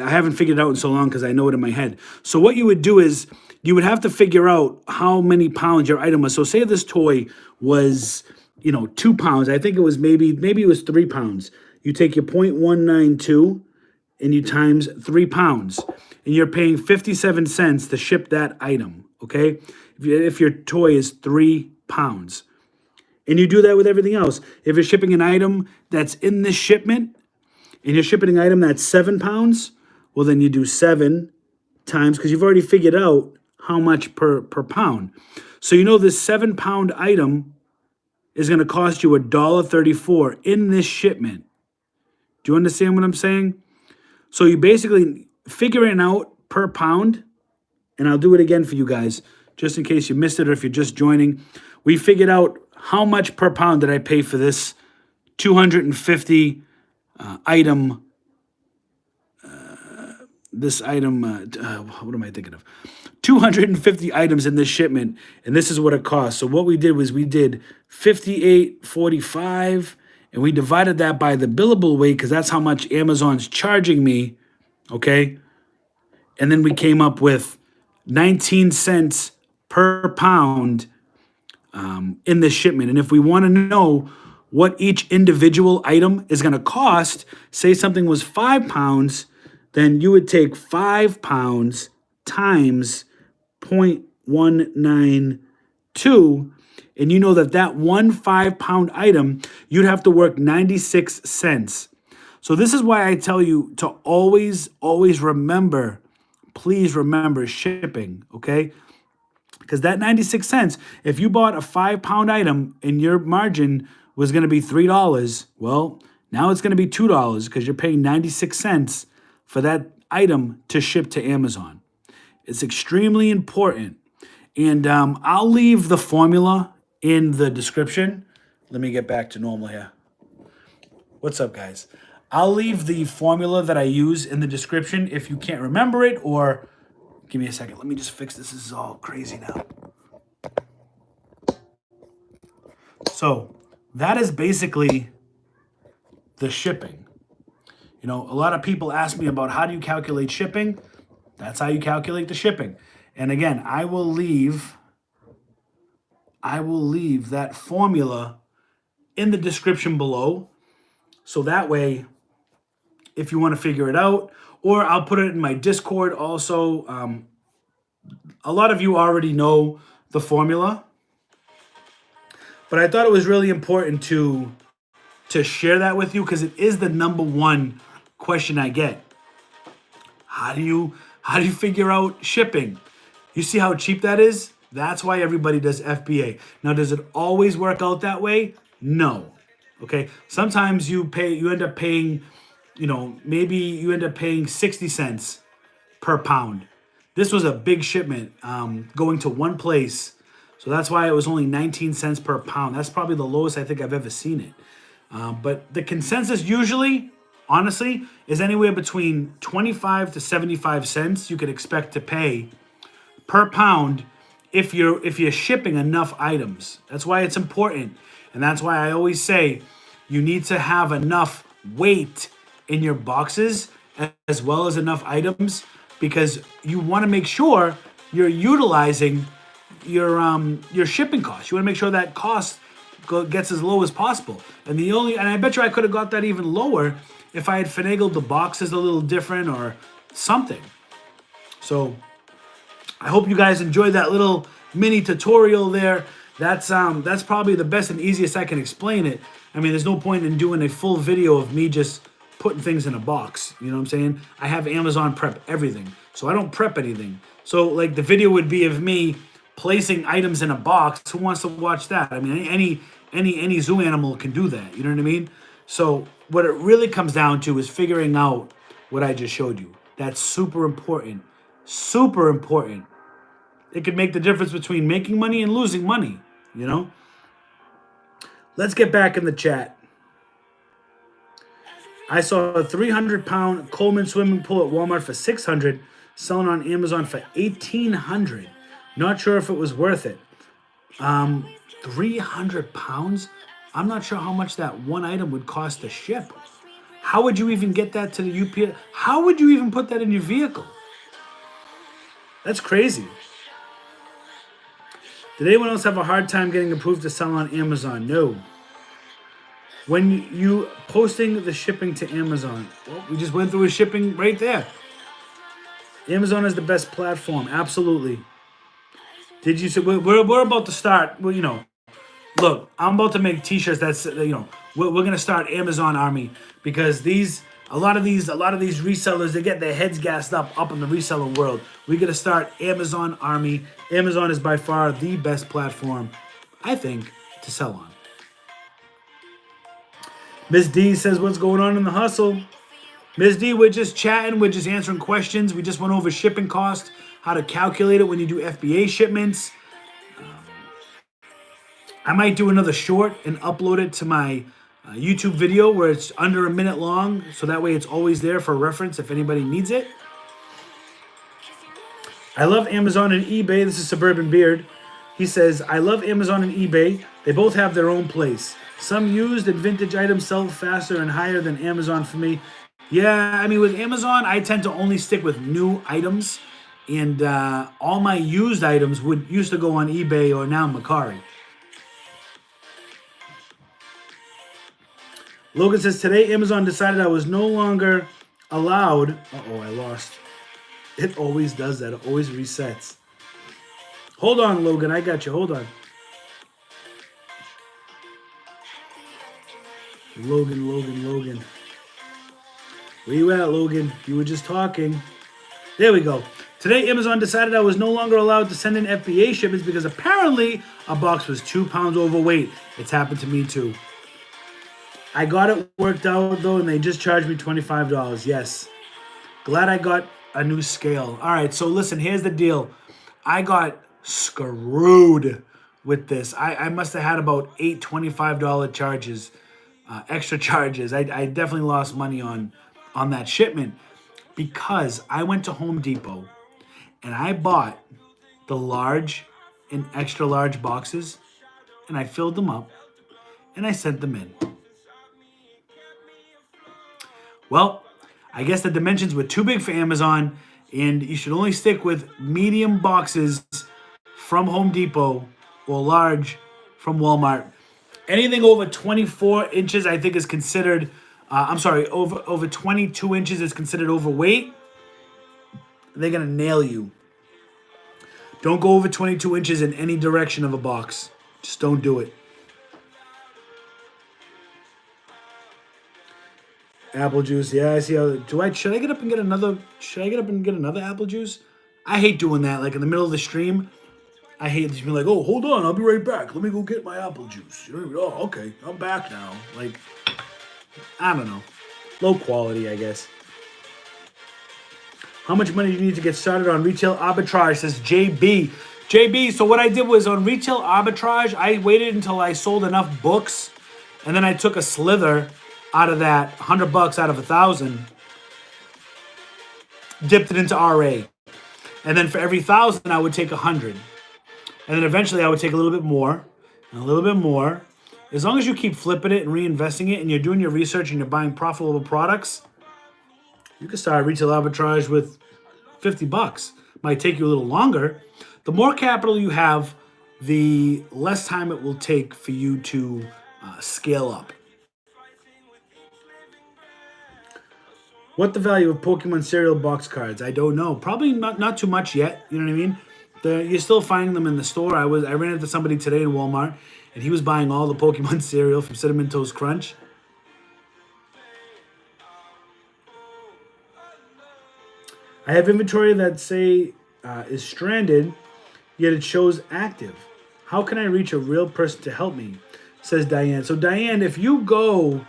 haven't figured it out in so long because I know it in my head. So what you would do is you would have to figure out how many pounds your item was. So say this toy was, 2 pounds. I think it was maybe it was 3 pounds. You take your 0.192 and you times 3 pounds. And you're paying 57 cents to ship that item, okay? If your toy is 3 pounds. And you do that with everything else. If you're shipping an item that's in this shipment and you're shipping an item that's 7 pounds, well, then you do 7 times, because you've already figured out how much per pound. So this 7 pound item is going to cost you $1.34 in this shipment. Do you understand what I'm saying? So you basically figuring out per pound, and I'll do it again for you guys. just in case you missed it or if you're just joining. We figured out how much per pound did I pay for this 250 item. What am I thinking of? 250 items in this shipment, and this is what it cost. So what we did was we did 58.45, and we divided that by the billable weight because that's how much Amazon's charging me, okay? And then we came up with 19 cents per pound in this shipment. And if we want to know what each individual item is going to cost, say something was 5 pounds, then you would take 5 pounds times 0.192, and you know that that 1 5-pound item, you'd have to work 96 cents. So this is why I tell you to always remember, please remember shipping, okay? Because that 96 cents, if you bought a 5-pound item and your margin was going to be $3, well, now it's going to be $2 because you're paying 96 cents for that item to ship to Amazon. It's extremely important. And I'll leave the formula in the description. Let me get back to normal here. What's up, guys? I'll leave the formula that I use in the description if you can't remember it, or give me a second. Let me just fix this. This is all crazy now. So that is basically the shipping. You know, a lot of people ask me about how do you calculate shipping. That's how you calculate the shipping. And again, I will leave that formula in the description below. So that way, if you want to figure it out, or I'll put it in my Discord also. A lot of you already know the formula, but I thought it was really important to share that with you because it is the number one question I get. How do you figure out shipping? You see how cheap that is? That's why everybody does FBA. Now, does it always work out that way? No. Okay. Sometimes you end up paying, maybe you end up paying 60 cents per pound. This was a big shipment going to one place. So that's why it was only 19 cents per pound. That's probably the lowest I think I've ever seen it. But the consensus usually, honestly, is anywhere between 25 to 75 cents you could expect to pay per pound if you're shipping enough items. That's why it's important. And that's why I always say you need to have enough weight in your boxes as well as enough items, because you want to make sure you're utilizing your shipping costs. You want to make sure that cost gets as low as possible. And I bet you I could have got that even lower if I had finagled the boxes a little different or something. So I hope you guys enjoyed that little mini tutorial there. That's probably the best and easiest I can explain it. I mean, there's no point in doing a full video of me just putting things in a box. You know what I'm saying? I have Amazon prep everything, so I don't prep anything. So like the video would be of me placing items in a box. Who wants to watch that? I mean, any zoo animal can do that. You know what I mean? So what it really comes down to is figuring out what I just showed you. That's super important. Super important. It could make the difference between making money and losing money, Let's get back in the chat. I saw a 300-pound Coleman swimming pool at Walmart for $600, selling on Amazon for $1,800. Not sure if it was worth it. 300 pounds? I'm not sure how much that one item would cost to ship. How would you even get that to the UPS? How would you even put that in your vehicle? That's crazy. Did anyone else have a hard time getting approved to sell on Amazon? No. When you posting the shipping to Amazon, well, we just went through a shipping right there. Amazon is the best platform, absolutely. Did you say we're about to start? Well, look, I'm about to make T-shirts. That's we're gonna start Amazon Army, because a lot of these resellers, they get their heads gassed up in the reseller world. We're gonna start Amazon Army. Amazon is by far the best platform, I think, to sell on. Miss D says, what's going on in the hustle? Miss D, we're just chatting. We're just answering questions. We just went over shipping cost, how to calculate it when you do FBA shipments. I might do another short and upload it to my YouTube video where it's under a minute long, so that way it's always there for reference if anybody needs it. I love Amazon and eBay. This is Suburban Beard. He says, I love Amazon and eBay. They both have their own place. Some used and vintage items sell faster and higher than Amazon for me. Yeah, I mean, with Amazon, I tend to only stick with new items. And all my used items used to go on eBay or now Mercari. Logan says, today Amazon decided I was no longer allowed. Uh-oh, I lost. It always does that. It always resets. Hold on, Logan. I got you. Hold on. Logan. Where you at, Logan? You were just talking. There we go. Today, Amazon decided I was no longer allowed to send in FBA shipments because apparently a box was 2 pounds overweight. It's happened to me too. I got it worked out though, and they just charged me $25. Yes. Glad I got a new scale. All right, so listen, here's the deal. I got screwed with this. I must have had about 8 $25 charges, extra charges. I definitely lost money on that shipment because I went to Home Depot and I bought the large and extra large boxes and I filled them up and I sent them in. Well, I guess the dimensions were too big for Amazon, and you should only stick with medium boxes from Home Depot or large from Walmart. Anything over 24 inches, I think, is considered, over 22 inches is considered overweight. They're going to nail you. Don't go over 22 inches in any direction of a box. Just don't do it. Apple juice, yeah, I see how. Should I get up and get another? Should I get up and get another apple juice? I hate doing that. Like in the middle of the stream, I hate just being like, "Oh, hold on, I'll be right back. Let me go get my apple juice." Oh, okay, I'm back now. Like, I don't know, low quality, I guess. How much money do you need to get started on retail arbitrage? Says JB. JB. So what I did was on retail arbitrage, I waited until I sold enough books, and then I took a slither out of that, $100 out of 1,000, dipped it into RA. And then for every 1,000, I would take 100. And then eventually I would take a little bit more and a little bit more. As long as you keep flipping it and reinvesting it and you're doing your research and you're buying profitable products, you can start retail arbitrage with $50. Might take you a little longer. The more capital you have, the less time it will take for you to scale up. What the value of Pokemon cereal box cards? I don't know. Probably not too much yet. You know what I mean? You're still finding them in the store. I ran into somebody today in Walmart, and he was buying all the Pokemon cereal from Cinnamon Toast Crunch. I have inventory that is stranded, yet it shows active. How can I reach a real person to help me? Says Diane. So Diane, if you go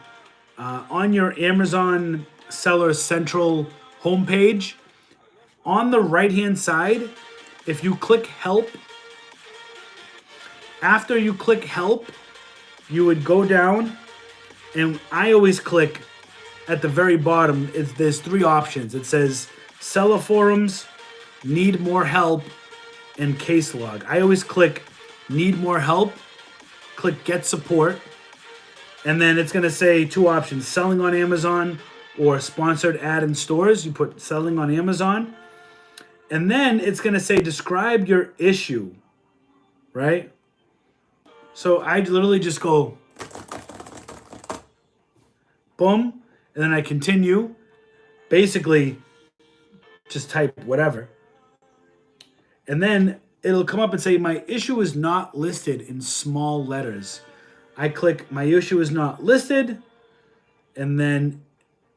on your Amazon Seller Central homepage, on the right-hand side, if you click Help, after you click Help, you would go down, and I always click at the very bottom. There's 3 options. It says Seller Forums, Need More Help, and Case Log. I always click Need More Help, click Get Support, and then it's going to say 2 options, selling on Amazon or sponsored ad in stores. You put selling on Amazon. And then it's going to say describe your issue, right? So I literally just go boom, and then I continue. Basically, just type whatever. And then it'll come up and say my issue is not listed in small letters. I click my issue is not listed, and then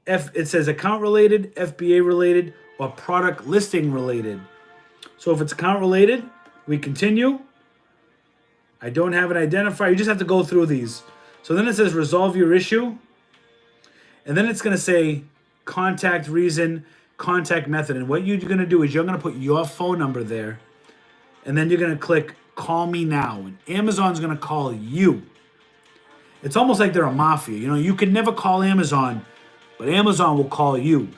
it says account related, FBA related, or product listing related. So if it's account related, we continue. I don't have an identifier. You just have to go through these. So then it says resolve your issue. And then it's going to say contact reason. contact method. And what you're going to do is you're going to put your phone number there, and then you're going to click call me now. And Amazon's going to call you. It's almost like they're a mafia. You know, you can never call Amazon, but Amazon will call you.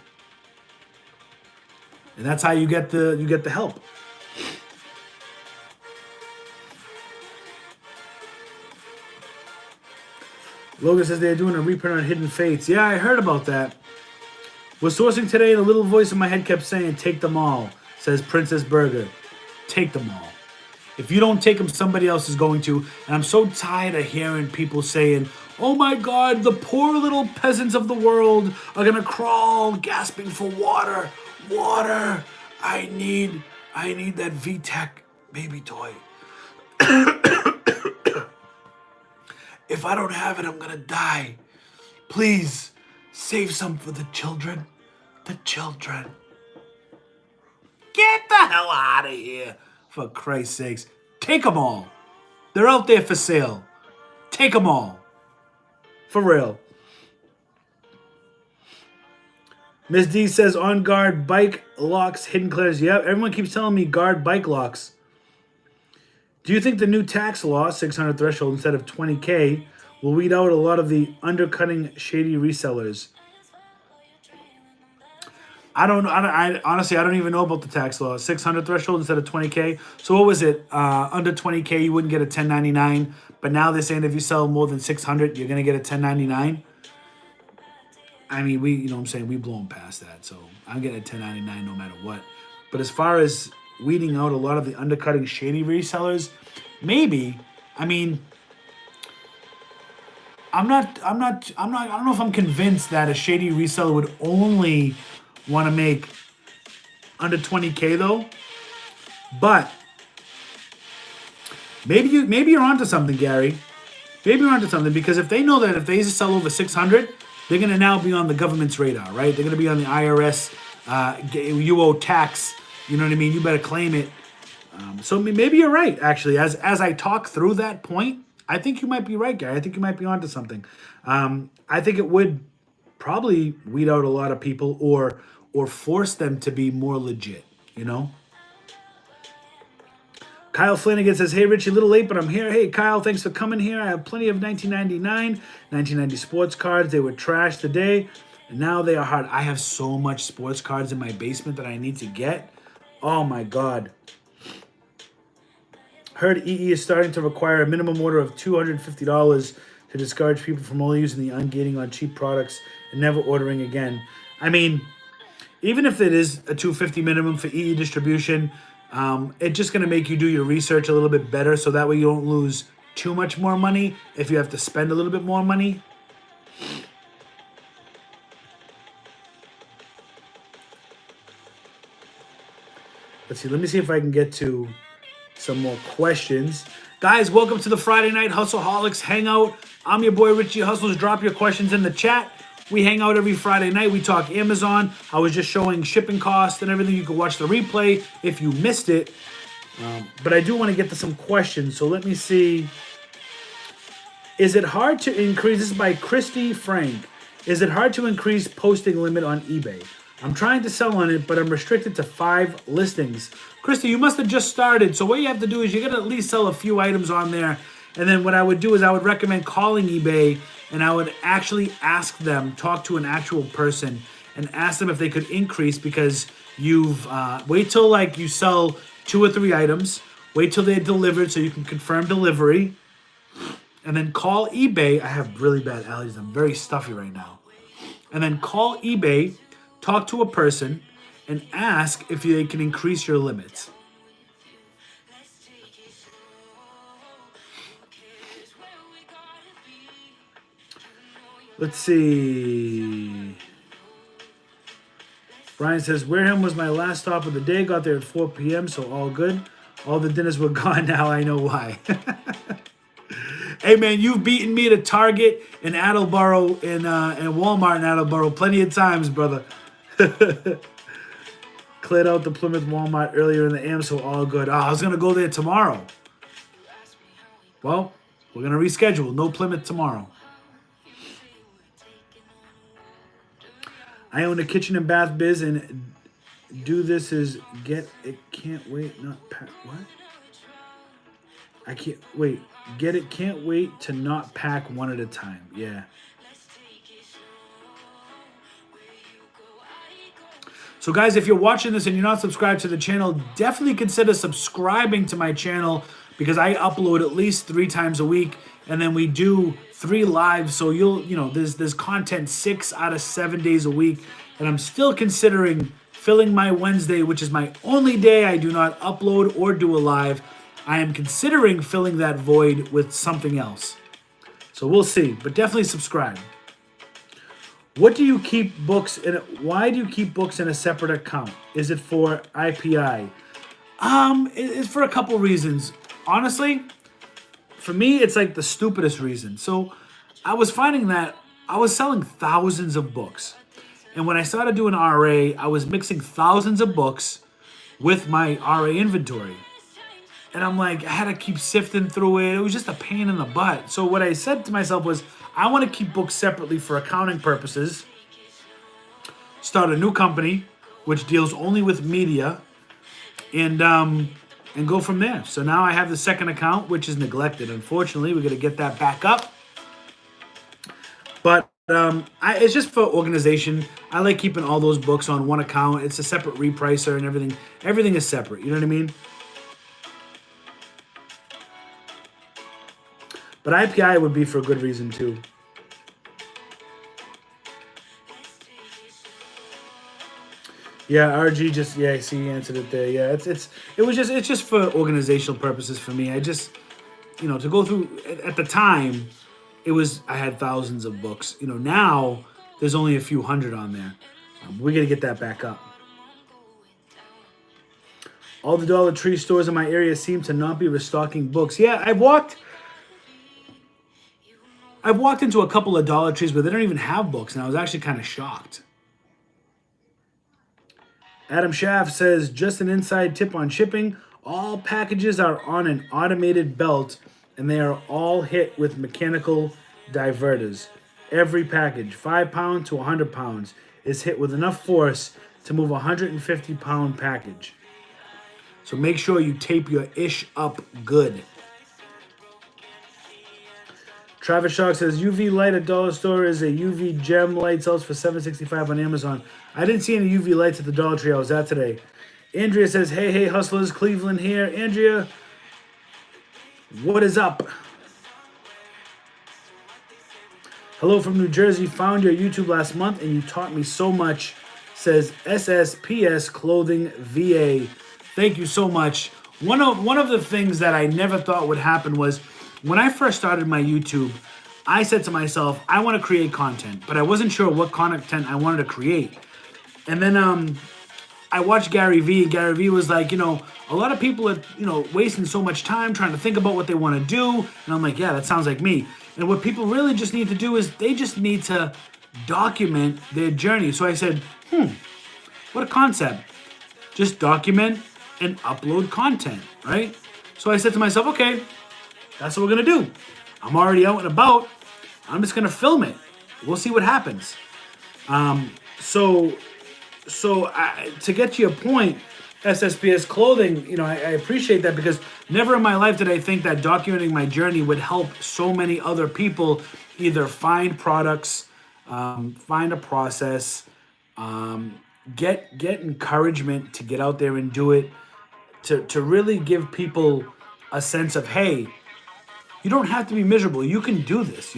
And that's how you get the help. Logan says they're doing a reprint on Hidden Fates. Yeah, I heard about that. Was sourcing today and a little voice in my head kept saying, take them all, says Princess Burger. Take them all. If you don't take them, somebody else is going to. And I'm so tired of hearing people saying, oh my God, the poor little peasants of the world are going to crawl gasping for water. Water. I need that VTech baby toy. If I don't have it, I'm going to die. Please, save some for the children. The children. Get the hell out of here, for Christ's sakes. Take them all. They're out there for sale. Take them all. For real. Miss D says, on guard, bike locks, hidden clears. Yep, everyone keeps telling me guard bike locks. Do you think the new tax law, 600 threshold instead of 20K, will weed out a lot of the undercutting shady resellers? I honestly, I don't even know about the tax law. 600 threshold instead of 20K. So what was it? Under 20K, you wouldn't get a 1099. But now they're saying if you sell more than 600, you're going to get a 1099. I mean, you know what I'm saying? We blown past that. So I'm getting a 1099 no matter what. But as far as weeding out a lot of the undercutting shady resellers, maybe. I mean, I don't know if I'm convinced that a shady reseller would only want to make under 20K though. But maybe you're onto something, Gary. Maybe you're onto something, because if they know that if they sell over 600, they're going to now be on the government's radar, right? They're going to be on the IRS. You owe tax. You know what I mean? You better claim it. So maybe you're right, actually. As I talk through that point, I think you might be right, Gary. I think you might be onto something. I think it would probably weed out a lot of people or force them to be more legit, you know? Kyle Flanagan says, hey, Richie, a little late, but I'm here. Hey, Kyle, thanks for coming here. I have plenty of 1990 sports cards. They were trash today, and now they are hard. I have so much sports cards in my basement that I need to get. Oh, my God. Heard EE is starting to require a minimum order of $250 to discourage people from only using the ungating on cheap products and never ordering again. I mean, even if it is a $250 minimum for EE distribution, it's just going to make you do your research a little bit better, so that way you don't lose too much more money if you have to spend a little bit more money. Let's see. Let me see if I can get to some more questions. Guys, welcome to the Friday Night Hustleholics Hangout. I'm your boy, Richie Hustles. Drop your questions in the chat. We hang out every Friday night. We talk Amazon. I was just showing shipping costs and everything. You can watch the replay if you missed it. But I do want to get to some questions. So let me see. Is it hard to increase? This is by Christy Frank. Is it hard to increase posting limit on eBay? I'm trying to sell on it, but I'm restricted to 5 listings. Christy, you must have just started. So what you have to do is you got to at least sell a few items on there. And then what I would do is I would recommend calling eBay, and I would actually ask them, talk to an actual person, and ask them if they could increase, because you've wait till like you sell 2 or 3 items, wait till they're delivered so you can confirm delivery, and then call eBay. I have really bad allergies. I'm very stuffy right now. And then call eBay, talk to a person, and ask if they can increase your limits. Let's see. Brian says, Wareham was my last stop of the day. Got there at 4 p.m., so all good. All the dinners were gone now. I know why. Hey, man, you've beaten me to Target in Attleboro and Walmart in Attleboro plenty of times, brother. Cleared out the Plymouth Walmart earlier in the AM, so all good. Oh, I was going to go there tomorrow. Well, we're going to reschedule. No Plymouth tomorrow. I own a kitchen and bath biz and do this is get it can't wait not pack what? I can't wait. Get it can't wait to not pack one at a time. Yeah. So guys, if you're watching this and you're not subscribed to the channel, definitely consider subscribing to my channel because I upload at least 3 times a week and then we do 3 lives. So there's content 6 out of 7 days a week. And I'm still considering filling my Wednesday, which is my only day I do not upload or do a live. I am considering filling that void with something else. So we'll see, but definitely subscribe. What do you keep books in? Why do you keep books in a separate account? Is it for IPI? It's for a couple reasons. Honestly, for me, it's like the stupidest reason. So I was finding that I was selling thousands of books. And when I started doing RA, I was mixing thousands of books with my RA inventory. And I'm like, I had to keep sifting through it. It was just a pain in the butt. So what I said to myself was, I want to keep books separately for accounting purposes. Start a new company, which deals only with media, and go from there. So now I have the second account, which is neglected. Unfortunately, we're going to get that back up. But it's just for organization. I like keeping all those books on one account. It's a separate repricer and everything. Everything is separate. You know what I mean? But IPI would be for a good reason too. Yeah, RG just I see you answered it there. Yeah, it's just for organizational purposes for me. I just to go through at the time, I had thousands of books. Now there's only a few hundred on there. We're gonna get that back up. All the Dollar Tree stores in my area seem to not be restocking books. Yeah, I've walked into a couple of Dollar Trees where they don't even have books, and I was actually kind of shocked. Adam Schaff says, just an inside tip on shipping. All packages are on an automated belt, and they are all hit with mechanical diverters. Every package, 5 pounds to 100 pounds, is hit with enough force to move a 150-pound package. So make sure you tape your ish up good. Travis Shock says, UV light at Dollar Store is a UV gem light, sells for $7.65 on Amazon. I didn't see any UV lights at the Dollar Tree I was at today. Andrea says, hey, hustlers, Cleveland here. Andrea, what is up? Hello from New Jersey. Found your YouTube last month and you taught me so much, says SSPS Clothing VA. Thank you so much. One of the things that I never thought would happen was, when I first started my YouTube, I said to myself, I want to create content, but I wasn't sure what content I wanted to create. And then I watched Gary Vee. Gary Vee was like, a lot of people are, wasting so much time trying to think about what they want to do. And I'm like, yeah, that sounds like me. And what people really just need to do is they just need to document their journey. So I said, what a concept. Just document and upload content, right? So I said to myself, okay, that's what we're going to do. I'm already out and about. I'm just going to film it. We'll see what happens. So to get to your point, SSPS Clothing, I appreciate that because never in my life did I think that documenting my journey would help so many other people either find products, find a process, get encouragement to get out there and do it, to really give people a sense of, hey, you don't have to be miserable. You can do this,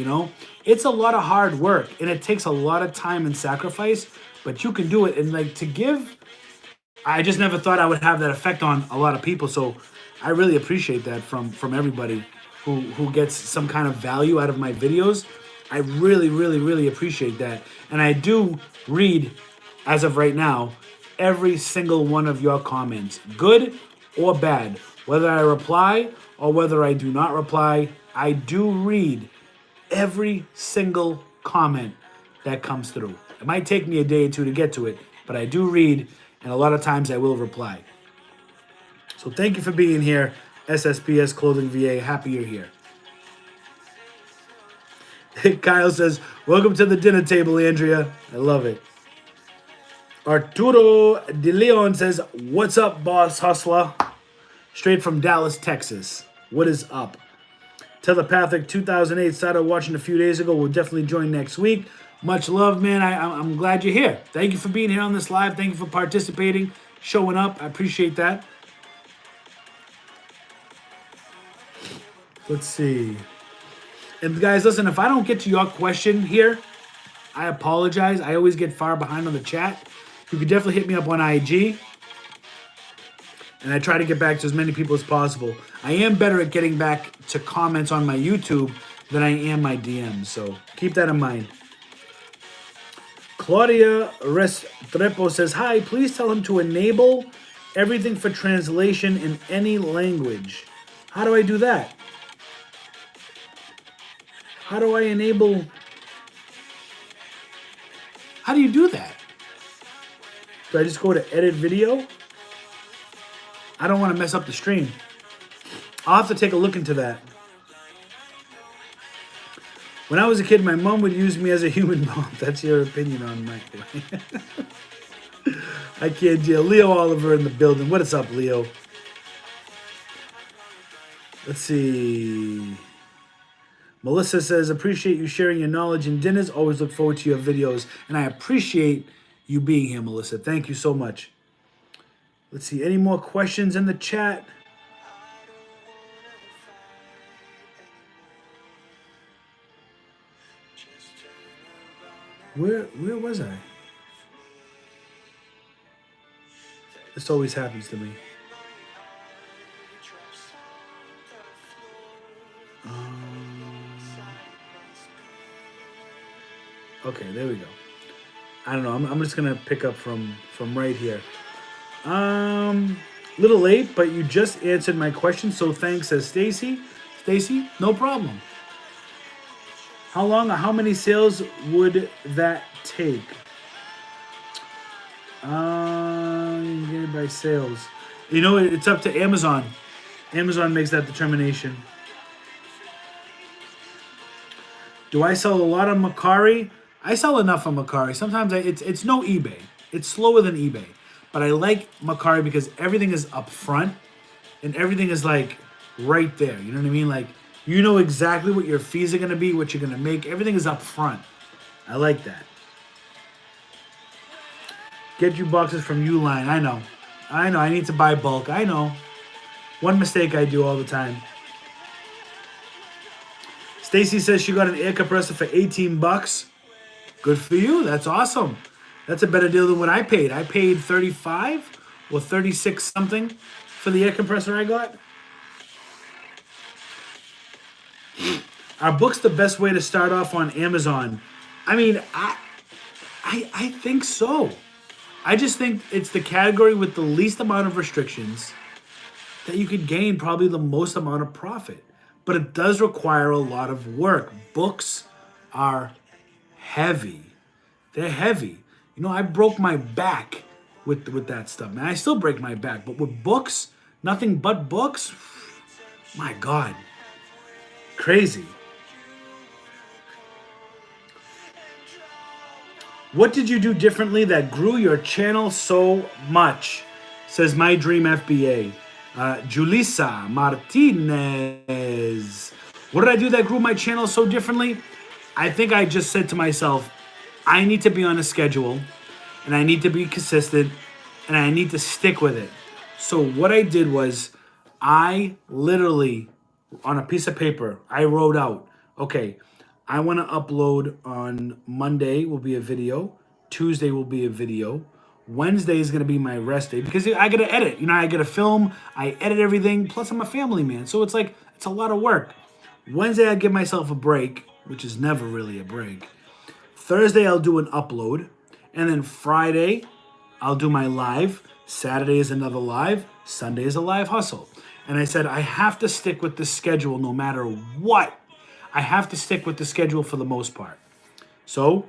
It's a lot of hard work, and it takes a lot of time and sacrifice, but you can do it. And I just never thought I would have that effect on a lot of people. So I really appreciate that from everybody who gets some kind of value out of my videos. I really, really, really appreciate that. And I do read, as of right now, every single one of your comments, good or bad. Whether I reply or whether I do not reply, I do read every single comment that comes through. It might take me a day or two to get to it, but I do read, and a lot of times I will reply. So thank you for being here, SSPS Clothing VA. Happy you're here. Kyle says, welcome to the dinner table, Andrea. I love it. Arturo De Leon says, "What's up, boss hustler?" Straight from Dallas, Texas. What is up? Telepathic 2008 started watching a few days ago. We'll definitely join next week. Much love, man. I'm glad you're here. Thank you for being here on this live. Thank you for participating, showing up. I appreciate that. Let's see. And guys, listen, if I don't get to your question here, I apologize. I always get far behind on the chat. You can definitely hit me up on IG. And I try to get back to as many people as possible. I am better at getting back to comments on my YouTube than I am my DMs. So keep that in mind. Claudia Restrepo says, "Hi, please tell him to enable everything for translation in any language." How do I do that? How do I enable? How do you do that? Do I just go to edit video? I don't want to mess up the stream. I'll have to take a look into that. When I was a kid, my mom would use me as a human bomb. That's your opinion on my... I can't deal. Leo Oliver in the building. What is up, Leo? Let's see. Melissa says, "Appreciate you sharing your knowledge and dinners. Always look forward to your videos." And I appreciate you being here, Melissa. Thank you so much. Let's see. Any more questions in the chat? Where was I? This always happens to me. Okay, there we go. I don't know. I'm just gonna pick up from right here. Little late, but you just answered my question, so thanks, says Stacy. Stacy, no problem. How long or how many sales would that take? You get it by sales. You know, it's up to Amazon. Amazon makes that determination. Do I sell a lot on Mercari? I sell enough on Mercari. Sometimes it's no eBay. It's slower than eBay. But I like Mercari because everything is up front and everything is like right there. You know what I mean? Like, you know exactly what your fees are going to be, what you're going to make. Everything is up front. I like that. Get you boxes from Uline. I know. I need to buy bulk. I know. One mistake I do all the time. Stacy says she got an air compressor for 18 bucks. Good for you. That's awesome. That's a better deal than what I paid. I paid 35 or 36 something for the air compressor I got. Are books the best way to start off on Amazon? I mean, I think so. I just think it's the category with the least amount of restrictions that you could gain probably the most amount of profit. But it does require a lot of work. Books are heavy. They're heavy. You know, I broke my back with that stuff, man. I still break my back. But with books, nothing but books, my God. Crazy. What did you do differently that grew your channel so much? Says My Dream FBA. Julissa Martinez. What did I do that grew my channel so differently? I think I just said to myself, I need to be on a schedule and I need to be consistent and I need to stick with it. So what I did was I literally, on a piece of paper, I wrote out, okay, I want to upload on Monday will be a video. Tuesday will be a video. Wednesday is going to be my rest day because I got to edit. You know, I got to film. I edit everything. Plus, I'm a family man. So it's like, it's a lot of work. Wednesday, I give myself a break, which is never really a break. Thursday, I'll do an upload. And then Friday, I'll do my live. Saturday is another live. Sunday is a live hustle. And I said, I have to stick with the schedule no matter what. I have to stick with the schedule for the most part. So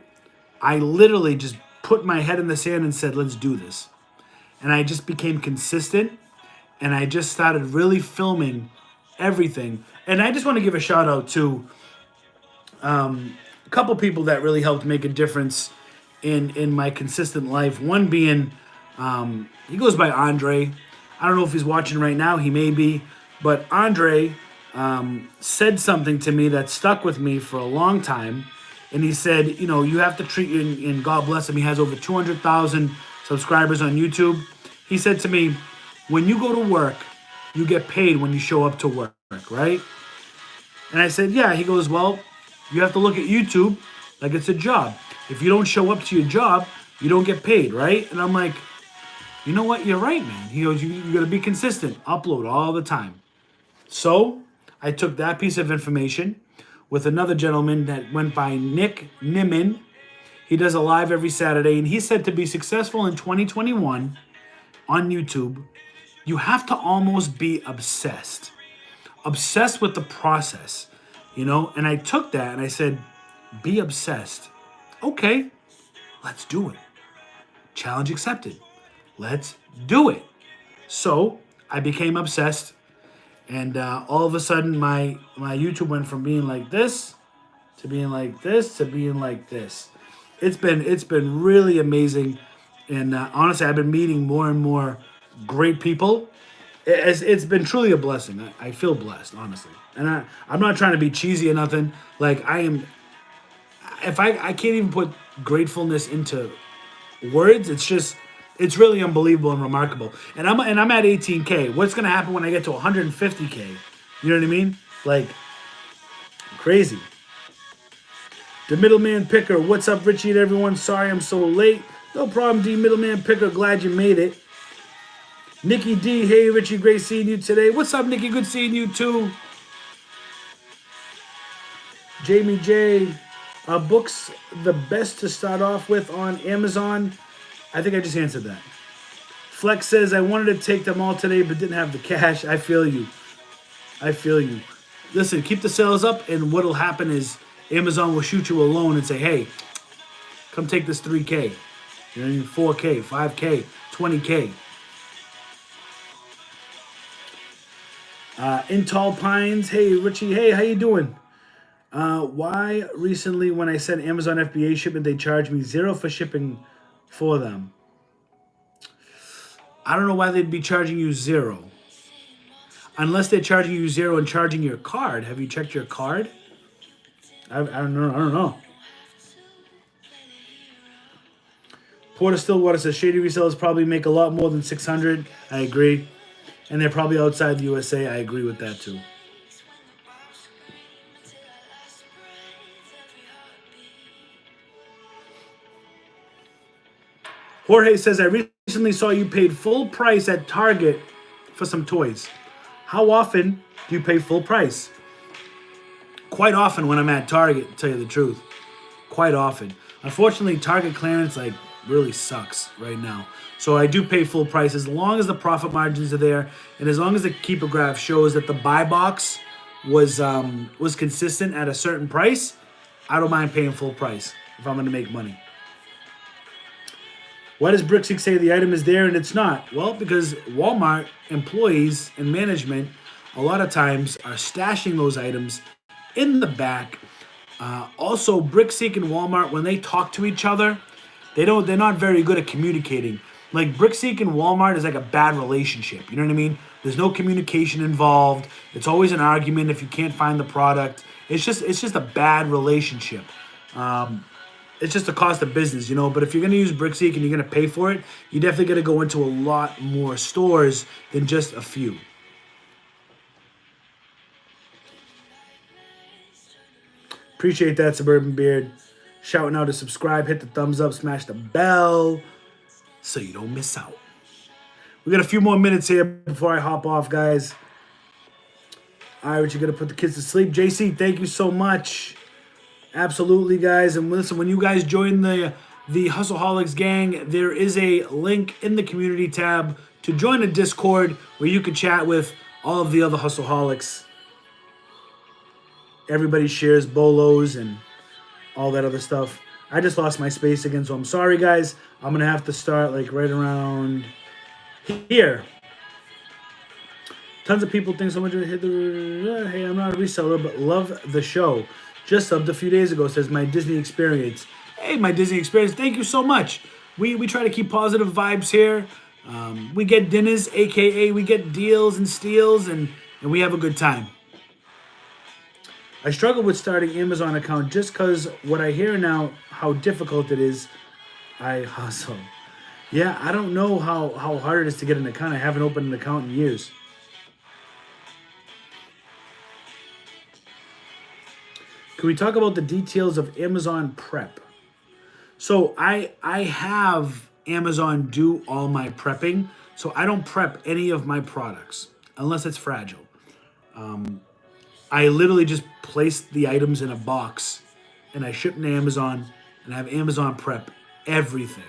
I literally just put my head in the sand and said, let's do this. And I just became consistent. And I just started really filming everything. And I just want to give a shout out to a couple people that really helped make a difference in my consistent life. One being, he goes by Andre. I don't know if he's watching right now. He may be, but Andre said something to me that stuck with me for a long time. And he said, you know, you have to treat, and God bless him, he has over 200,000 subscribers on YouTube. He said to me, when you go to work, you get paid when you show up to work, right? And I said, yeah. He goes, well, you have to look at YouTube like it's a job. If you don't show up to your job, you don't get paid, right? And I'm like, you know what? You're right, man. He goes, you got to be consistent. Upload all the time. So I took that piece of information with another gentleman that went by Nick Niman. He does a live every Saturday, and he said to be successful in 2021 on YouTube, you have to almost be obsessed with the process, you know? And I took that and I said, be obsessed. Okay, let's do it. Challenge accepted. Let's do it. So I became obsessed, and all of a sudden my YouTube went from being like this to being like this to being like this. It's been really amazing, and honestly, I've been meeting more and more great people. It's been truly a blessing. I feel blessed, honestly, and I'm not trying to be cheesy or nothing. Like I am, if I can't even put gratefulness into words. It's really unbelievable and remarkable. And I'm at 18K. What's gonna happen when I get to 150K? You know what I mean? Like crazy. The Middleman Picker. What's up, Richie and everyone? Sorry I'm so late. No problem, D. Middleman Picker. Glad you made it. Nikki D. Hey, Richie. Great seeing you today. What's up, Nikki? Good seeing you too. Jamie J. Are books the best to start off with on Amazon? I think I just answered that. Flex says, I wanted to take them all today but didn't have the cash. I feel you. Listen, keep the sales up, and what'll happen is Amazon will shoot you a loan and say, hey, come take this 3K. You know what I mean? 4K, 5K, 20K. In Tall Pines, hey, Richie, hey, how you doing? Why recently when I sent Amazon FBA shipment, they charged me $0 for shipping for them? I don't know why they'd be charging you $0. Unless they're charging you $0 and charging your card. Have you checked your card? I don't know. Porter Stillwater says shady resellers probably make a lot more than $600. I agree. And they're probably outside the USA. I agree with that too. Jorge says, I recently saw you paid full price at Target for some toys. How often do you pay full price? Quite often when I'm at Target, to tell you the truth. Quite often. Unfortunately, Target clearance really sucks right now. So I do pay full price as long as the profit margins are there, and as long as the keeper graph shows that the buy box was consistent at a certain price. I don't mind paying full price if I'm going to make money. Why does Brixie say the item is there and it's not? Well, because Walmart employees and management a lot of times are stashing those items in the back. Also, Brickseek and Walmart, when they talk to each other, they're not very good at communicating. Like Brickseek and Walmart is like a bad relationship. You know what I mean? There's no communication involved. It's always an argument if you can't find the product. It's just a bad relationship. It's just a cost of business, you know. But if you're gonna use Brickseek and you're gonna pay for it, you definitely gotta go into a lot more stores than just a few. Appreciate that, Suburban Beard. Shouting out to subscribe, hit the thumbs up, smash the bell so you don't miss out. We got a few more minutes here before I hop off, guys. All right, Richie, gonna put the kids to sleep. JC, thank you so much. Absolutely, guys. And listen, when you guys join the Hustleholics Gang, there is a link in the community tab to join a Discord where you can chat with all of the other Hustleholics. Everybody shares bolos and all that other stuff. I just lost my space again, so I'm sorry, guys. I'm going to have to start like right around here. Tons of people think so much. Hey, I'm not a reseller, but love the show. Just subbed a few days ago, says my Disney experience. Hey, my Disney experience. Thank you so much. We try to keep positive vibes here. We get dinners, aka we get deals and steals, and we have a good time. I struggle with starting Amazon account just because what I hear now, how difficult it is. I hustle. Yeah, I don't know how hard it is to get an account. I haven't opened an account in years. Can we talk about the details of Amazon prep? So I have Amazon do all my prepping. So I don't prep any of my products unless it's fragile. I literally just place the items in a box and I ship them to Amazon and have Amazon prep everything.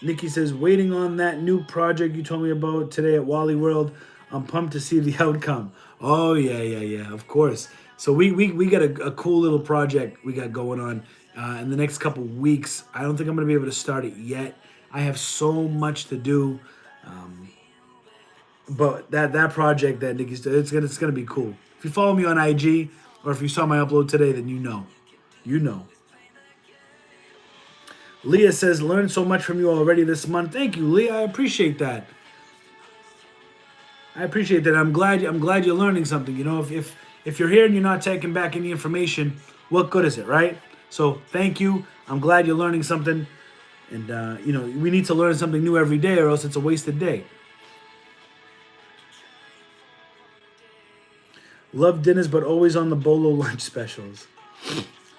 Nikki says, waiting on that new project you told me about today at Wally World. I'm pumped to see the outcome. Oh, yeah, of course. So we got a cool little project we got going on in the next couple weeks. I don't think I'm going to be able to start it yet. I have so much to do. But that project that Nikki's doing, it's gonna be cool. If you follow me on IG or if you saw my upload today, then you know. You know. Leah says, learned so much from you already this month. Thank you, Leah. I appreciate that. I'm glad you're learning something. You know, if you're here and you're not taking back any information, what good is it, right? So thank you. I'm glad you're learning something. And you know, we need to learn something new every day, or else it's a wasted day. Love dinners, but always on the Bolo lunch specials.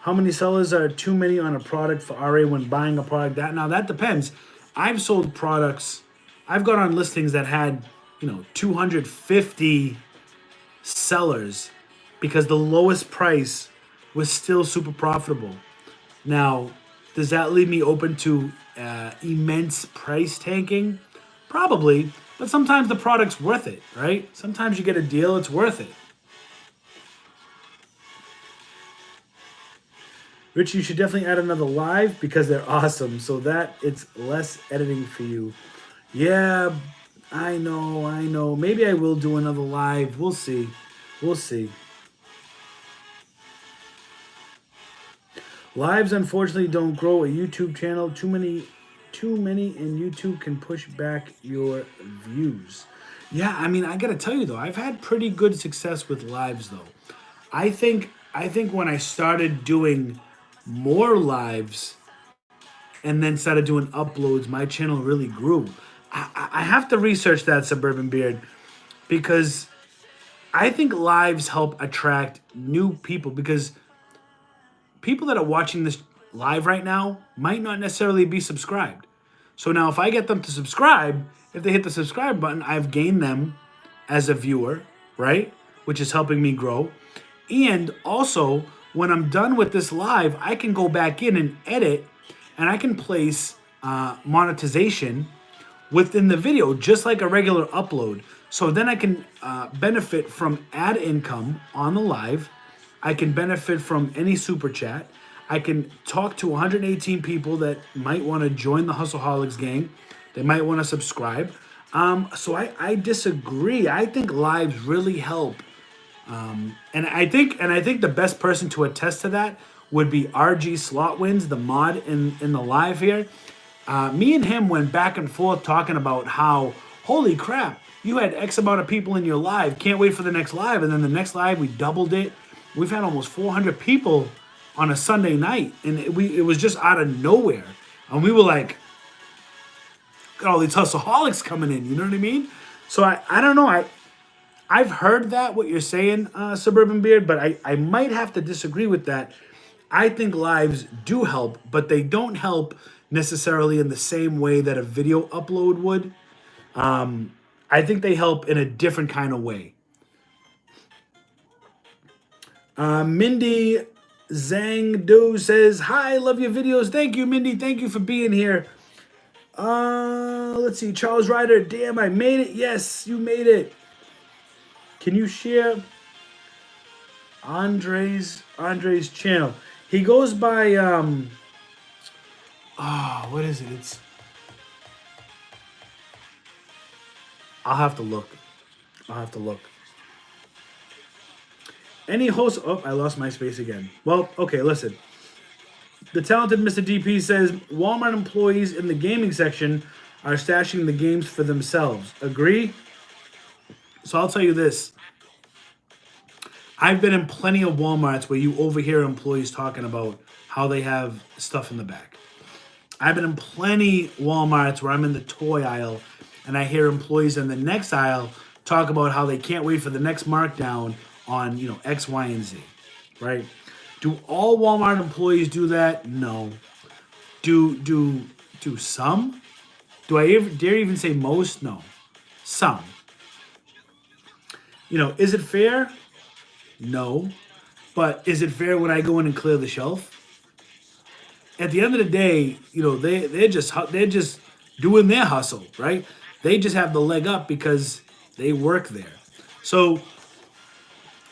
How many sellers are too many on a product for RA when buying a product? That depends. I've sold products. I've gone on listings that had 250 sellers because the lowest price was still super profitable. Now, does that leave me open to immense price tanking? Probably, but sometimes the product's worth it, right? Sometimes you get a deal, it's worth it. Rich, you should definitely add another live because they're awesome so that it's less editing for you. Yeah, I know. Maybe I will do another live. We'll see. Lives, unfortunately, don't grow a YouTube channel. Too many, and YouTube can push back your views. Yeah, I mean, I got to tell you, though, I've had pretty good success with lives, though. I think when I started doing more lives and then started doing uploads, my channel really grew. I have to research that, Suburban Beard, because I think lives help attract new people, because people that are watching this live right now might not necessarily be subscribed. So now if I get them to subscribe, if they hit the subscribe button, I've gained them as a viewer, right? Which is helping me grow. And also, when I'm done with this live, I can go back in and edit, and I can place monetization within the video, just like a regular upload. So then I can benefit from ad income on the live. I can benefit from any super chat. I can talk to 118 people that might want to join the Hustleholics gang. They might want to subscribe. So I disagree. I think lives really help. And I think the best person to attest to that would be RG Slotwins, the mod in the live here. Me and him went back and forth talking about how, holy crap, you had X amount of people in your live. Can't wait for the next live. And then the next live, we doubled it. We've had almost 400 people on a Sunday night. And it was just out of nowhere. And we were like, got all these hustleholics coming in. You know what I mean? So I don't know. I've heard that, what you're saying, Suburban Beard, but I might have to disagree with that. I think lives do help, but they don't help necessarily in the same way that a video upload would. I think they help in a different kind of way. Mindy Zhang says, hi, love your videos. Thank you, Mindy. Thank you for being here. Let's see. Charles Ryder, damn, I made it. Yes, you made it. Can you share Andre's channel? He goes by what is it? I'll have to look. Any host... Oh, I lost my space again. Well, okay, listen. The talented Mr. DP says, Walmart employees in the gaming section are stashing the games for themselves. Agree? So I'll tell you this. I've been in plenty of Walmarts where you overhear employees talking about how they have stuff in the back. I've been in plenty Walmarts where I'm in the toy aisle and I hear employees in the next aisle talk about how they can't wait for the next markdown on, X, Y, and Z, right? Do all Walmart employees do that? No. Do some? Do I dare even say most? No. Some. Is it fair? No. But is it fair when I go in and clear the shelf? At the end of the day, they're just doing their hustle, right? They just have the leg up because they work there. So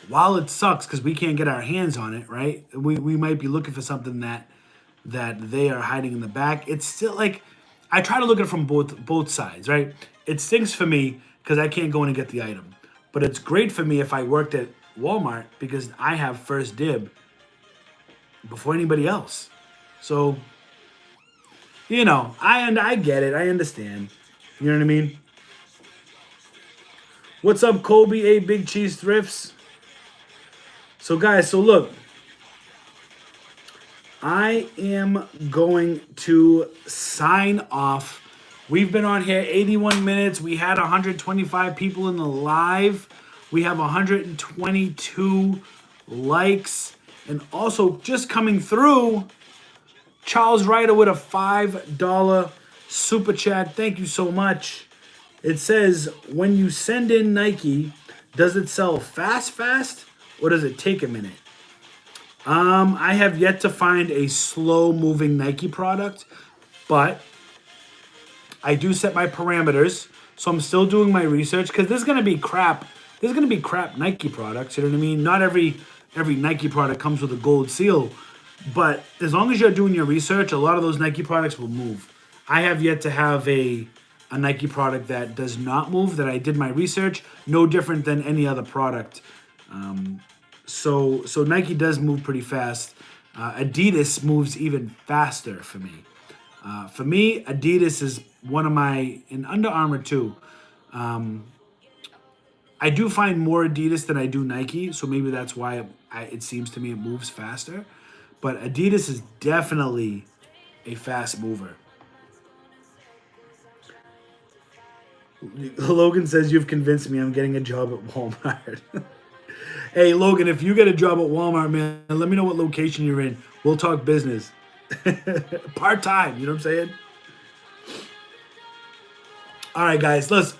while it sucks because we can't get our hands on it, right? We might be looking for something that they are hiding in the back. It's still like I try to look at it from both sides, right? It stinks for me because I can't go in and get the item, but it's great for me if I worked at Walmart because I have first dib before anybody else. So, I get it. I understand. You know what I mean? What's up, Kobe? A Big Cheese Thrifts. So, guys, look. I am going to sign off. We've been on here 81 minutes. We had 125 people in the live. We have 122 likes. And also, just coming through, Charles Ryder with a $5 super chat. Thank you so much. It says, when you send in Nike, does it sell fast, or does it take a minute? I have yet to find a slow-moving Nike product, but I do set my parameters, so I'm still doing my research, because there's going to be crap. There's going to be crap Nike products, you know what I mean? Not every Nike product comes with a gold seal, but as long as you're doing your research, a lot of those Nike products will move. I have yet to have a Nike product that does not move, that I did my research, no different than any other product. So Nike does move pretty fast. Adidas moves even faster for me. For me, Adidas is one of my, and Under Armour too. I do find more Adidas than I do Nike, so maybe that's why it seems to me it moves faster. But Adidas is definitely a fast mover. Logan says, you've convinced me I'm getting a job at Walmart. Hey, Logan, if you get a job at Walmart, man, let me know what location you're in. We'll talk business. Part-time, you know what I'm saying? All right, guys, listen.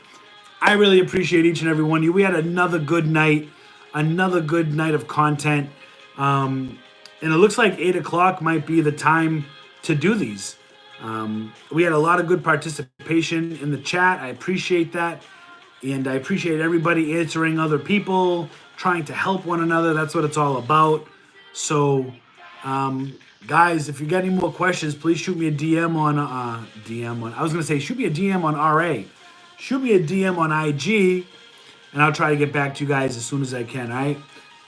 I really appreciate each and every one of you. We had another good night of content. And it looks like 8 o'clock might be the time to do these. We had a lot of good participation in the chat. I appreciate that. And I appreciate everybody answering other people, trying to help one another. That's what it's all about. So, guys, if you got any more questions, please shoot me a DM on, shoot me a DM on RA. Shoot me a DM on IG, and I'll try to get back to you guys as soon as I can, all right?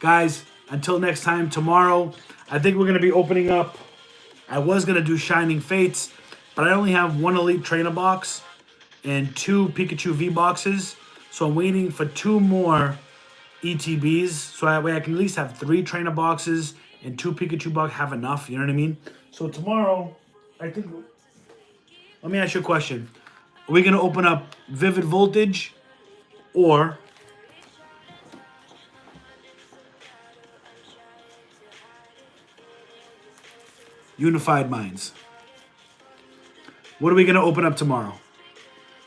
Guys, until next time, tomorrow, I think we're going to be opening up. I was going to do Shining Fates, but I only have one Elite Trainer box and 2 Pikachu V boxes. So I'm waiting for 2 more ETBs. So that way I can at least have 3 trainer boxes and 2 Pikachu boxes. Have enough, you know what I mean? So tomorrow, I think... Let me ask you a question. Are we going to open up Vivid Voltage or... Unified Minds? What are we going to open up tomorrow?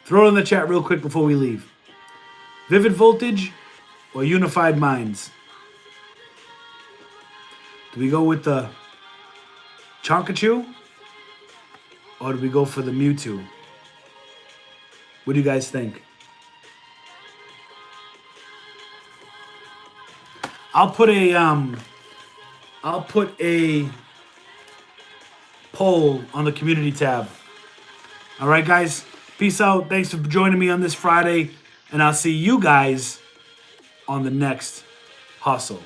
Throw it in the chat real quick before we leave. Vivid Voltage or Unified Minds? Do we go with the Chonkachu or do we go for the Mewtwo? What do you guys think? I'll put a poll on the community tab. All right, guys. Peace out. Thanks for joining me on this Friday. And I'll see you guys on the next hustle.